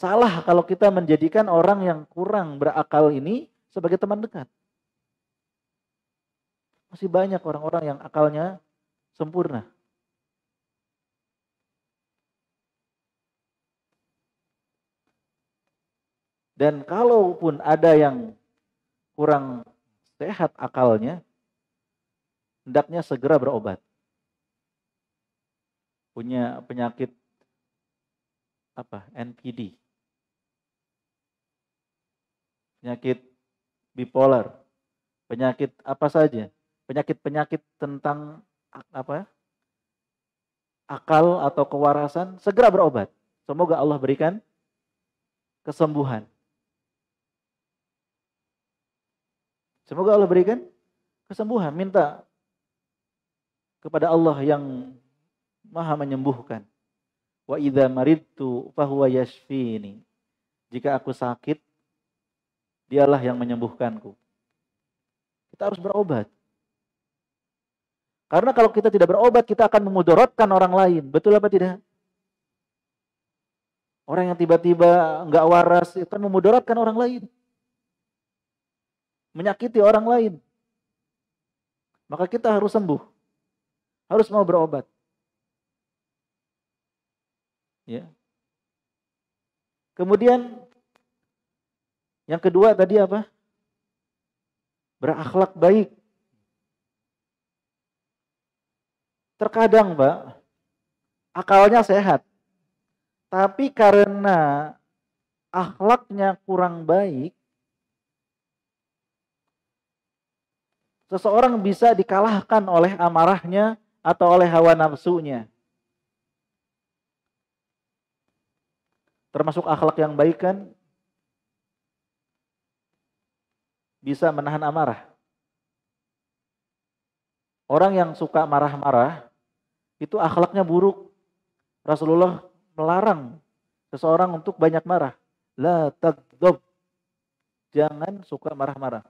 Speaker 1: Salah kalau kita menjadikan orang yang kurang berakal ini sebagai teman dekat. Masih banyak orang-orang yang akalnya sempurna. Dan kalaupun ada yang kurang sehat akalnya, hendaknya segera berobat. Punya penyakit NPD. Penyakit bipolar. Penyakit apa saja? Penyakit-penyakit tentang akal atau kewarasan, segera berobat. Semoga Allah berikan kesembuhan. Semoga Allah berikan kesembuhan. Minta kepada Allah yang Maha menyembuhkan. Wa idza maridtu fahuwa yashfini. Jika aku sakit, dialah yang menyembuhkanku. Kita harus berobat. Karena kalau kita tidak berobat, kita akan memudaratkan orang lain. Betul apa tidak? Orang yang tiba-tiba enggak waras itu akan memudaratkan orang lain. Menyakiti orang lain. Maka kita harus sembuh. Harus mau berobat. Ya. Kemudian yang kedua tadi apa? Berakhlak baik. Terkadang, Pak, akalnya sehat. Tapi karena akhlaknya kurang baik, seseorang bisa dikalahkan oleh amarahnya atau oleh hawa nafsunya. Termasuk akhlak yang baik kan bisa menahan amarah. Orang yang suka marah-marah itu akhlaknya buruk. Rasulullah melarang seseorang untuk banyak marah. La taghdab. Jangan suka marah-marah.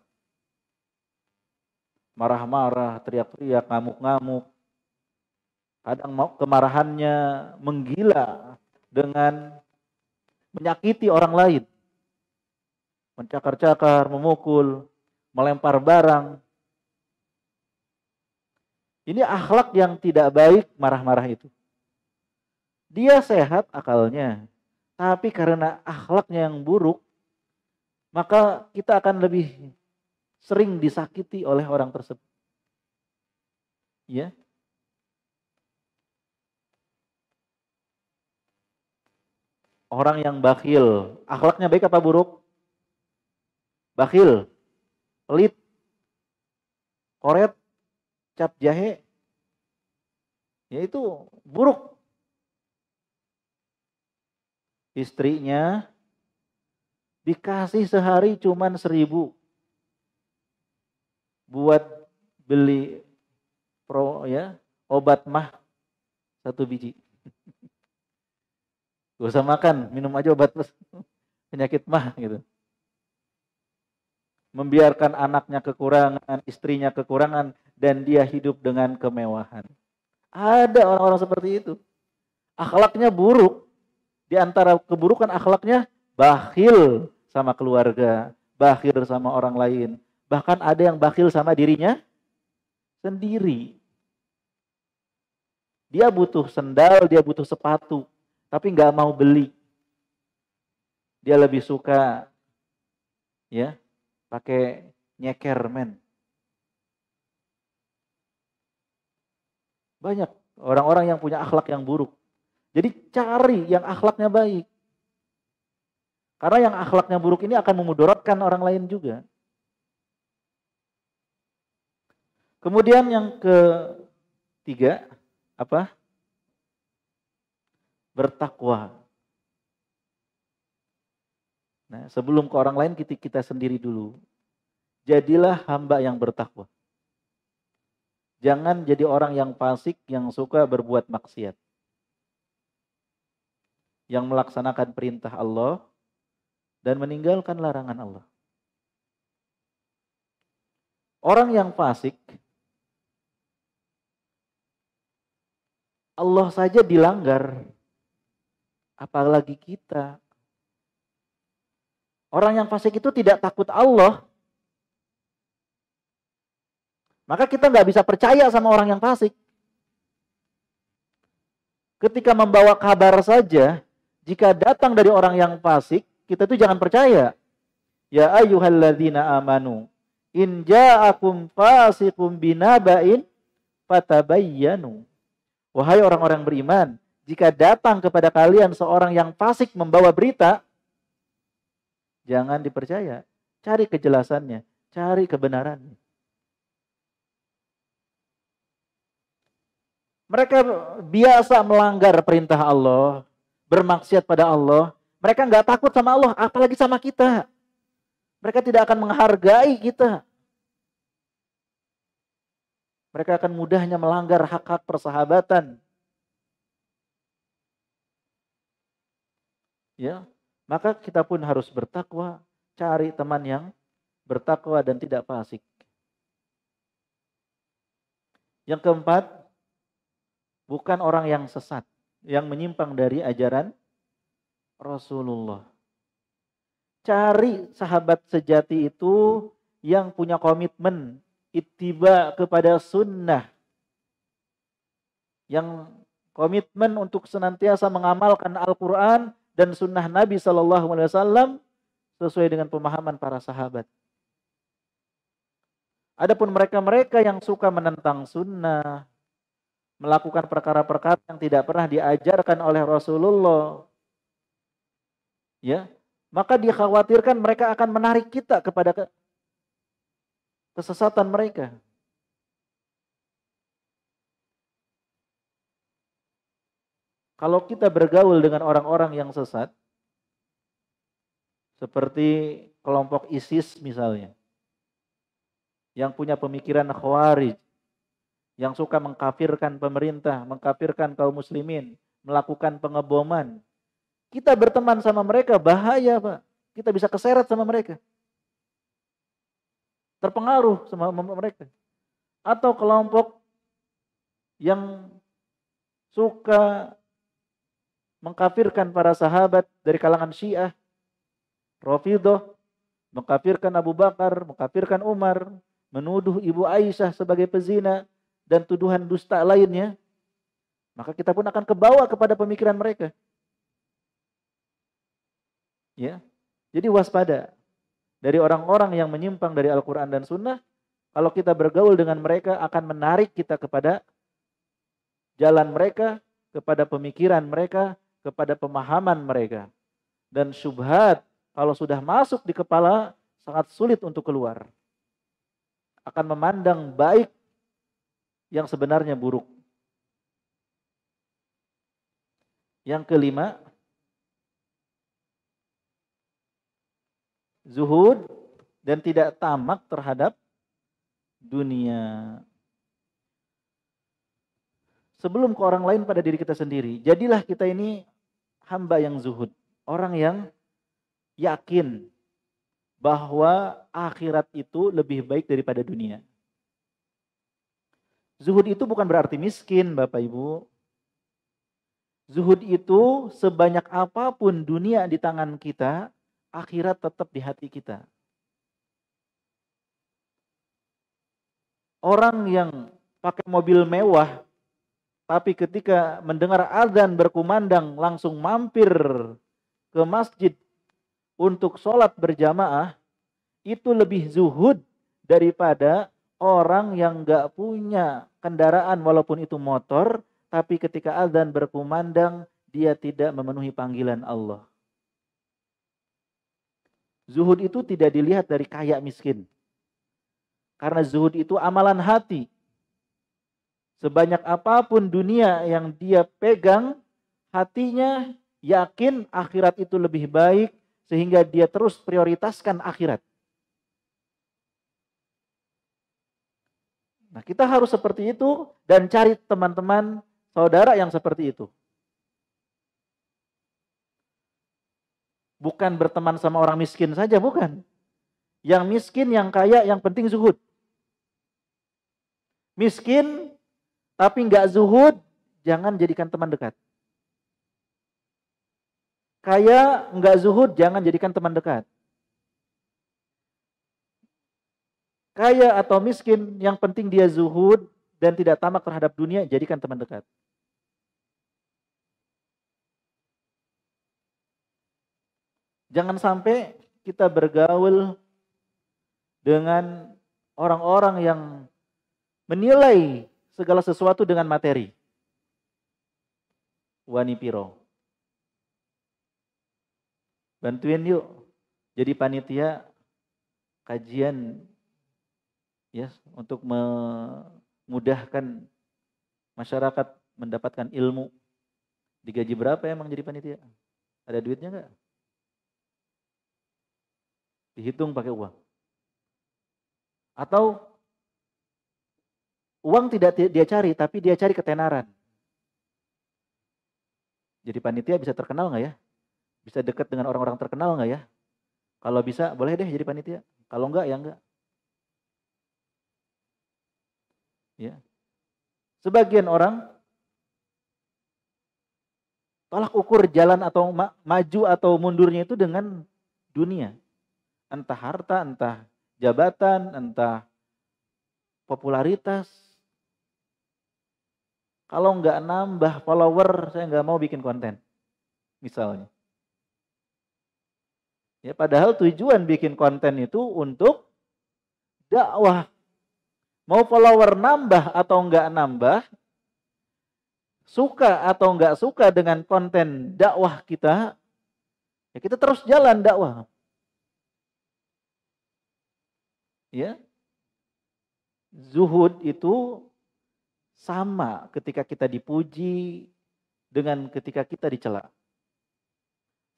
Speaker 1: Marah-marah, teriak-teriak, ngamuk-ngamuk. Kadang kemarahannya menggila dengan menyakiti orang lain. Mencakar-cakar, memukul, melempar barang. Ini akhlak yang tidak baik, marah-marah itu. Dia sehat akalnya, tapi karena akhlaknya yang buruk, maka kita akan lebih sering disakiti oleh orang tersebut. Ya. Orang yang bakhil, akhlaknya baik apa buruk? Bakhil, pelit, koret, cap jahe, ya itu buruk. Istrinya dikasih sehari cuman 1.000 buat beli obat mah 1 biji. Gak usah makan, minum aja obat penyakit mah gitu. Membiarkan anaknya kekurangan, istrinya kekurangan, dan dia hidup dengan kemewahan. Ada orang-orang seperti itu. Akhlaknya buruk. Di antara keburukan akhlaknya, bakhil sama keluarga, bakhil sama orang lain. Bahkan ada yang bakhil sama dirinya sendiri. Dia butuh sendal, dia butuh sepatu, tapi nggak mau beli. Dia lebih suka pakai nyeker, men. Banyak orang-orang yang punya akhlak yang buruk. Jadi cari yang akhlaknya baik. Karena yang akhlaknya buruk ini akan memudaratkan orang lain juga. Kemudian yang ketiga, apa? Bertakwa. Nah, sebelum ke orang lain, kita sendiri dulu. Jadilah hamba yang bertakwa. Jangan jadi orang yang fasik, yang suka berbuat maksiat. Yang melaksanakan perintah Allah dan meninggalkan larangan Allah. Orang yang fasik, Allah saja dilanggar, apalagi kita. Orang yang fasik itu tidak takut Allah. Maka kita nggak bisa percaya sama orang yang fasik. Ketika membawa kabar saja, jika datang dari orang yang fasik, kita itu jangan percaya. Ya ayyuhalladzina amanu, in ja'akum fasiqun binaba'in fatabayyanu. Wahai orang-orang beriman, jika datang kepada kalian seorang yang fasik membawa berita, jangan dipercaya. Cari kejelasannya, cari kebenarannya. Mereka biasa melanggar perintah Allah, bermaksiat pada Allah. Mereka nggak takut sama Allah, apalagi sama kita. Mereka tidak akan menghargai kita. Mereka akan mudahnya melanggar hak-hak persahabatan. Ya, maka kita pun harus bertakwa, cari teman yang bertakwa dan tidak fasik. Yang keempat, bukan orang yang sesat, yang menyimpang dari ajaran Rasulullah. Cari sahabat sejati itu yang punya komitmen ittiba kepada sunnah, yang komitmen untuk senantiasa mengamalkan Al-Quran dan sunnah Nabi SAW sesuai dengan pemahaman para sahabat. Adapun mereka-mereka yang suka menentang sunnah, melakukan perkara-perkara yang tidak pernah diajarkan oleh Rasulullah, ya, maka dikhawatirkan mereka akan menarik kita kepada kesesatan mereka. Kalau kita bergaul dengan orang-orang yang sesat, seperti kelompok ISIS misalnya, yang punya pemikiran khawarij, yang suka mengkafirkan pemerintah, mengkafirkan kaum muslimin, melakukan pengeboman. Kita berteman sama mereka, bahaya Pak. Kita bisa keseret sama mereka. Terpengaruh sama mereka. Atau kelompok yang suka mengkafirkan para sahabat dari kalangan Syiah, Rafidhah, mengkafirkan Abu Bakar, mengkafirkan Umar, menuduh Ibu Aisyah sebagai pezina, dan tuduhan dusta lainnya, maka kita pun akan kebawa kepada pemikiran mereka. Ya, jadi waspada dari orang-orang yang menyimpang dari Al-Quran dan Sunnah. Kalau kita bergaul dengan mereka, akan menarik kita kepada jalan mereka, kepada pemikiran mereka, kepada pemahaman mereka. Dan syubhat, kalau sudah masuk di kepala, sangat sulit untuk keluar. Akan memandang baik yang sebenarnya buruk. Yang kelima, zuhud dan tidak tamak terhadap dunia. Sebelum ke orang lain, pada diri kita sendiri. Jadilah kita ini hamba yang zuhud. Orang yang yakin bahwa akhirat itu lebih baik daripada dunia. Zuhud itu bukan berarti miskin, Bapak Ibu. Zuhud itu sebanyak apapun dunia di tangan kita, akhirat tetap di hati kita. Orang yang pakai mobil mewah, tapi ketika mendengar azan berkumandang langsung mampir ke masjid untuk sholat berjamaah, itu lebih zuhud daripada orang yang gak punya kendaraan walaupun itu motor, tapi ketika azan berkumandang dia tidak memenuhi panggilan Allah. Zuhud itu tidak dilihat dari kaya miskin. Karena zuhud itu amalan hati. Sebanyak apapun dunia yang dia pegang, hatinya yakin akhirat itu lebih baik, sehingga dia terus prioritaskan akhirat. Nah, kita harus seperti itu dan cari teman-teman saudara yang seperti itu. Bukan berteman sama orang miskin saja, bukan. Yang miskin, yang kaya, yang penting zuhud. Miskin tapi nggak zuhud, jangan jadikan teman dekat. Kaya nggak zuhud, jangan jadikan teman dekat. Kaya atau miskin, yang penting dia zuhud dan tidak tamak terhadap dunia, jadikan teman dekat. Jangan sampai kita bergaul dengan orang-orang yang menilai segala sesuatu dengan materi. Wani piro. Bantuin yuk jadi panitia kajian ya untuk memudahkan masyarakat mendapatkan ilmu. Digaji berapa emang jadi panitia? Ada duitnya enggak? Dihitung pakai uang. Atau uang tidak dia cari, tapi dia cari ketenaran. Jadi panitia bisa terkenal nggak ya? Bisa dekat dengan orang-orang terkenal nggak ya? Kalau bisa, boleh deh jadi panitia. Kalau enggak, ya enggak. Ya. Sebagian orang tolak ukur jalan atau maju atau mundurnya itu dengan dunia. Entah harta, entah jabatan, entah popularitas. Kalau nggak nambah follower, saya nggak mau bikin konten. Misalnya. Ya, padahal tujuan bikin konten itu untuk dakwah. Mau follower nambah atau nggak nambah, suka atau nggak suka dengan konten dakwah kita, ya kita terus jalan dakwah. Ya, zuhud itu sama ketika kita dipuji dengan ketika kita dicela.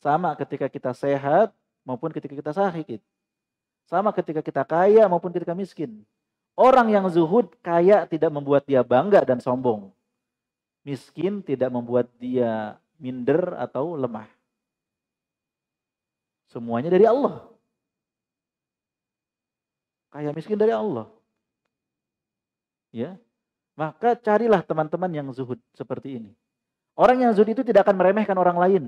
Speaker 1: Sama ketika kita sehat maupun ketika kita sakit. Sama ketika kita kaya maupun ketika miskin. Orang yang zuhud kaya tidak membuat dia bangga dan sombong. Miskin tidak membuat dia minder atau lemah. Semuanya dari Allah. Kaya miskin dari Allah. Ya. Maka carilah teman-teman yang zuhud seperti ini. Orang yang zuhud itu tidak akan meremehkan orang lain.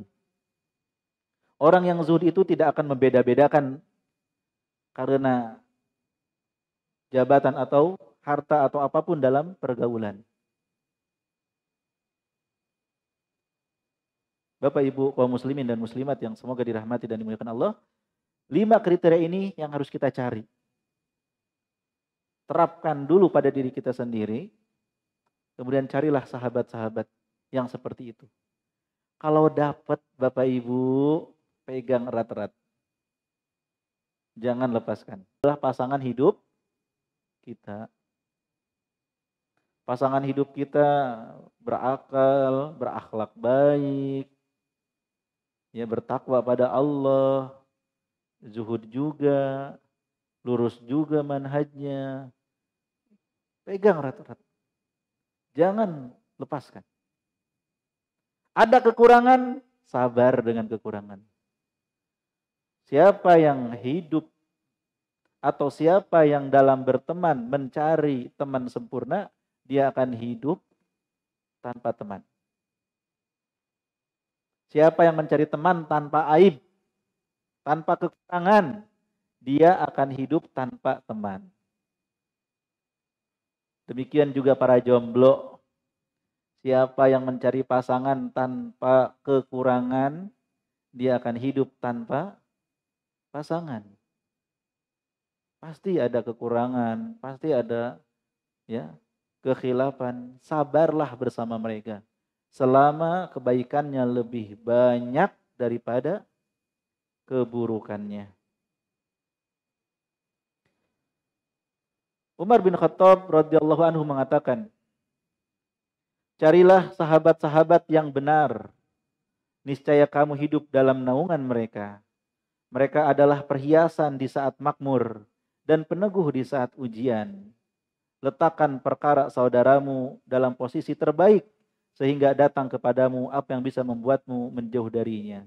Speaker 1: Orang yang zuhud itu tidak akan membeda-bedakan karena jabatan atau harta atau apapun dalam pergaulan. Bapak Ibu kaum muslimin dan muslimat yang semoga dirahmati dan dimuliakan Allah, 5 kriteria ini yang harus kita cari. Terapkan dulu pada diri kita sendiri, kemudian carilah sahabat-sahabat yang seperti itu. Kalau dapat Bapak Ibu, pegang erat-erat. Jangan lepaskan. Adalah pasangan hidup kita. Pasangan hidup kita berakal, berakhlak baik, ya bertakwa pada Allah, zuhud juga, lurus juga manhajnya. Pegang erat-erat. Jangan lepaskan. Ada kekurangan, sabar dengan kekurangan. Siapa yang hidup atau siapa yang dalam berteman mencari teman sempurna, dia akan hidup tanpa teman. Siapa yang mencari teman tanpa aib, tanpa kekurangan, dia akan hidup tanpa teman. Demikian juga para jomblo. Siapa yang mencari pasangan tanpa kekurangan, dia akan hidup tanpa pasangan. Pasti ada kekurangan, pasti ada ya kekhilafan. Sabarlah bersama mereka selama kebaikannya lebih banyak daripada keburukannya. Umar bin Khattab radhiyallahu anhu mengatakan, carilah sahabat-sahabat yang benar, niscaya kamu hidup dalam naungan mereka. Mereka adalah perhiasan di saat makmur dan peneguh di saat ujian. Letakkan perkara saudaramu dalam posisi terbaik sehingga datang kepadamu apa yang bisa membuatmu menjauh darinya.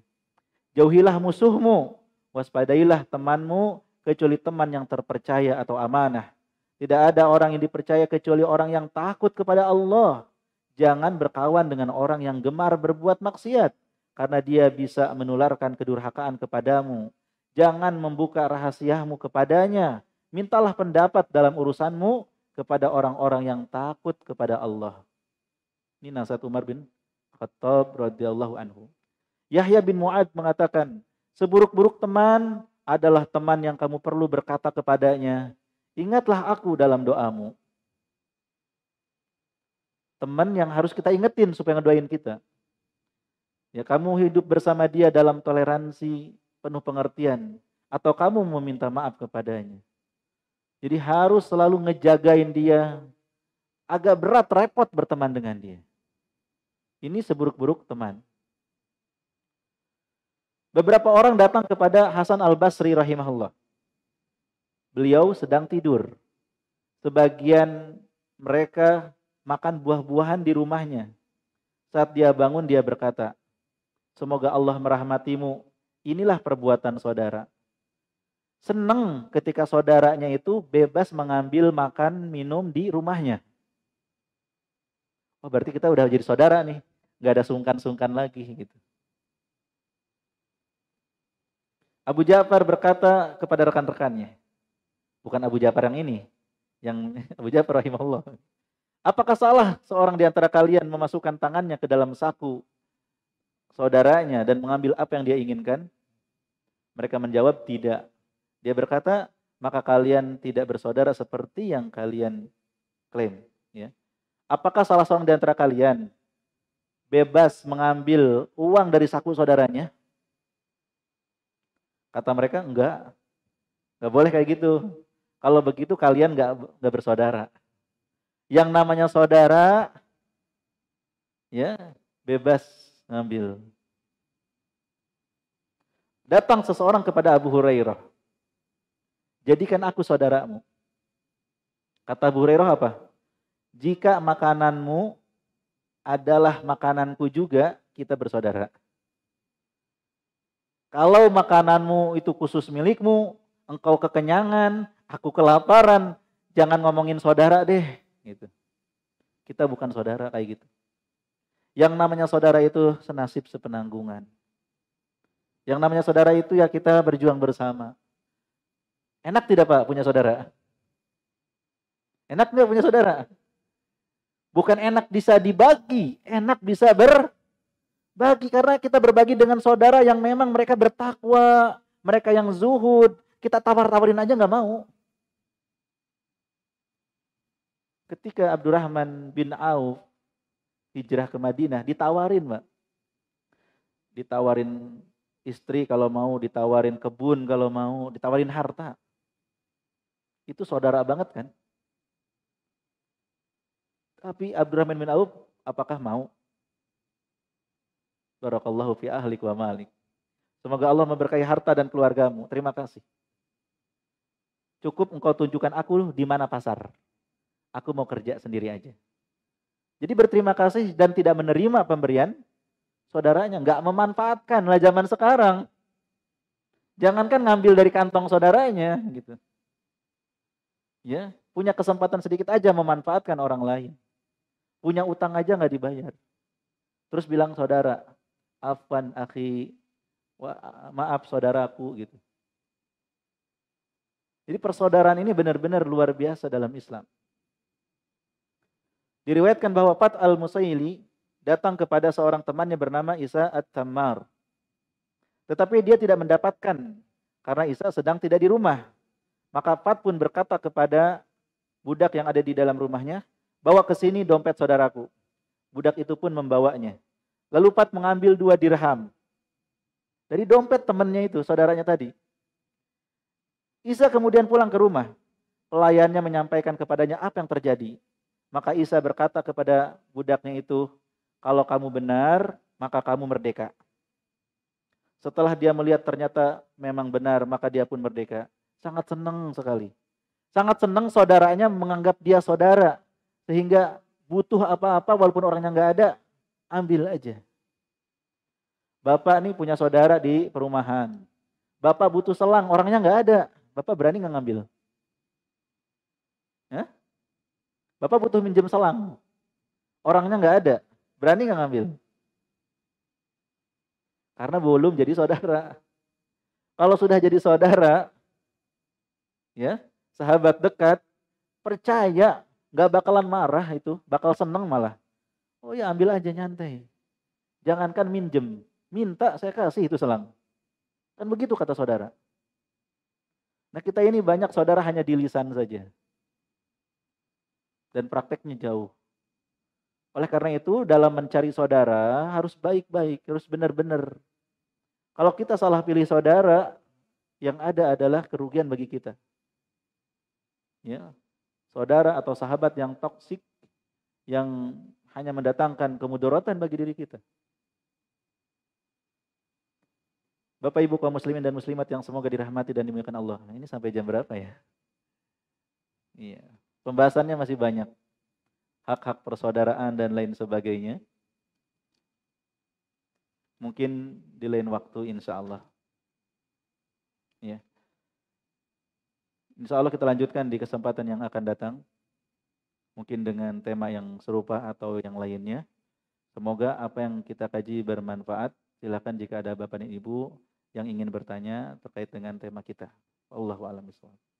Speaker 1: Jauhilah musuhmu, waspadailah temanmu kecuali teman yang terpercaya atau amanah. Tidak ada orang yang dipercaya kecuali orang yang takut kepada Allah. Jangan berkawan dengan orang yang gemar berbuat maksiat, karena dia bisa menularkan kedurhakaan kepadamu. Jangan membuka rahasiamu kepadanya. Mintalah pendapat dalam urusanmu kepada orang-orang yang takut kepada Allah. Ini nasihat Umar bin Khattab radhiyallahu anhu. Yahya bin Mu'ad mengatakan, seburuk-buruk teman adalah teman yang kamu perlu berkata kepadanya, ingatlah aku dalam doamu. Teman yang harus kita ingetin supaya ngedoain kita. Ya, kamu hidup bersama dia dalam toleransi, penuh pengertian, atau kamu meminta maaf kepadanya. Jadi harus selalu ngejagain dia. Agak berat, repot berteman dengan dia. Ini seburuk-buruk teman. Beberapa orang datang kepada Hasan al-Basri rahimahullah. Beliau sedang tidur. Sebagian mereka makan buah-buahan di rumahnya. Saat dia bangun dia berkata, semoga Allah merahmatimu. Inilah perbuatan saudara. Senang ketika saudaranya itu bebas mengambil makan minum di rumahnya. Oh, berarti kita udah jadi saudara nih. Gak ada sungkan-sungkan lagi gitu. Abu Ja'far berkata kepada rekan-rekannya. Bukan Abu Ja'far yang ini. Yang Abu Ja'far rahimahullah. Apakah salah seorang di antara kalian memasukkan tangannya ke dalam saku saudaranya dan mengambil apa yang dia inginkan? Mereka menjawab tidak. Dia berkata, maka kalian tidak bersaudara seperti yang kalian klaim. Ya. Apakah salah seorang di antara kalian bebas mengambil uang dari saku saudaranya? Kata mereka, enggak boleh kayak gitu. Kalau begitu kalian enggak bersaudara. Yang namanya saudara, ya bebas ngambil. Datang seseorang kepada Abu Hurairah. Jadikan aku saudaramu. Kata Abu Hurairah apa? Jika makananmu adalah makananku juga, kita bersaudara. Kalau makananmu itu khusus milikmu, engkau kekenyangan, aku kelaparan, jangan ngomongin saudara deh. Gitu. Kita bukan saudara kayak gitu. Yang namanya saudara itu senasib sepenanggungan. Yang namanya saudara itu ya kita berjuang bersama. Enak tidak Pak punya saudara? Enak nggak punya saudara? Bukan enak bisa dibagi, enak bisa berbagi. Karena kita berbagi dengan saudara yang memang mereka bertakwa, mereka yang zuhud. Kita tawar-tawarin aja nggak mau. Ketika Abdurrahman bin Auf hijrah ke Madinah, ditawarin Mbak. Ditawarin istri kalau mau, ditawarin kebun kalau mau, ditawarin harta. Itu saudara banget kan? Tapi Abdurrahman bin Auf apakah mau? Barakallahu fi ahlik wa malik. Semoga Allah memberkahi harta dan keluargamu. Terima kasih. Cukup engkau tunjukkan aku di mana pasar. Aku mau kerja sendiri aja. Jadi berterima kasih dan tidak menerima pemberian saudaranya. Nggak memanfaatkan lah zaman sekarang. Jangankan ngambil dari kantong saudaranya gitu. Ya, punya kesempatan sedikit aja memanfaatkan orang lain. Punya utang aja nggak dibayar. Terus bilang saudara, afwan akhi, maaf saudaraku gitu. Jadi persaudaraan ini benar-benar luar biasa dalam Islam. Diriwayatkan bahwa Fat al-Musaili datang kepada seorang temannya bernama Isa at-Tammar. Tetapi dia tidak mendapatkan karena Isa sedang tidak di rumah. Maka Fat pun berkata kepada budak yang ada di dalam rumahnya, bawa ke sini dompet saudaraku. Budak itu pun membawanya. Lalu Fat mengambil 2 dirham dari dompet temannya itu, saudaranya tadi. Isa kemudian pulang ke rumah. Pelayannya menyampaikan kepadanya apa yang terjadi. Maka Isa berkata kepada budaknya itu, kalau kamu benar, maka kamu merdeka. Setelah dia melihat ternyata memang benar, maka dia pun merdeka. Sangat senang sekali. Sangat senang saudaranya menganggap dia saudara. Sehingga butuh apa-apa walaupun orangnya nggak ada, ambil aja. Bapak nih punya saudara di perumahan. Bapak butuh selang, orangnya nggak ada. Bapak berani nggak ngambil? Bapak butuh minjem selang. Orangnya nggak ada. Berani nggak ngambil? Karena belum jadi saudara. Kalau sudah jadi saudara, ya, sahabat dekat, percaya nggak bakalan marah itu, bakal seneng malah. Oh ya ambil aja nyantai. Jangankan minjem, minta saya kasih itu selang. Kan begitu kata saudara. Nah kita ini banyak saudara hanya di lisan saja. Dan prakteknya jauh. Oleh karena itu dalam mencari saudara harus baik-baik, harus benar-benar. Kalau kita salah pilih saudara, yang ada adalah kerugian bagi kita. Ya, saudara atau sahabat yang toksik, yang hanya mendatangkan kemudaratan bagi diri kita. Bapak Ibu kaum muslimin dan muslimat yang semoga dirahmati dan dimuliakan Allah. Nah, ini sampai jam berapa ya? Iya. Pembahasannya masih banyak. Hak-hak persaudaraan dan lain sebagainya. Mungkin di lain waktu insya Allah. Ya. Insya Allah kita lanjutkan di kesempatan yang akan datang. Mungkin dengan tema yang serupa atau yang lainnya. Semoga apa yang kita kaji bermanfaat. Silakan jika ada bapak dan ibu yang ingin bertanya terkait dengan tema kita. Wallahu a'lam bishawab.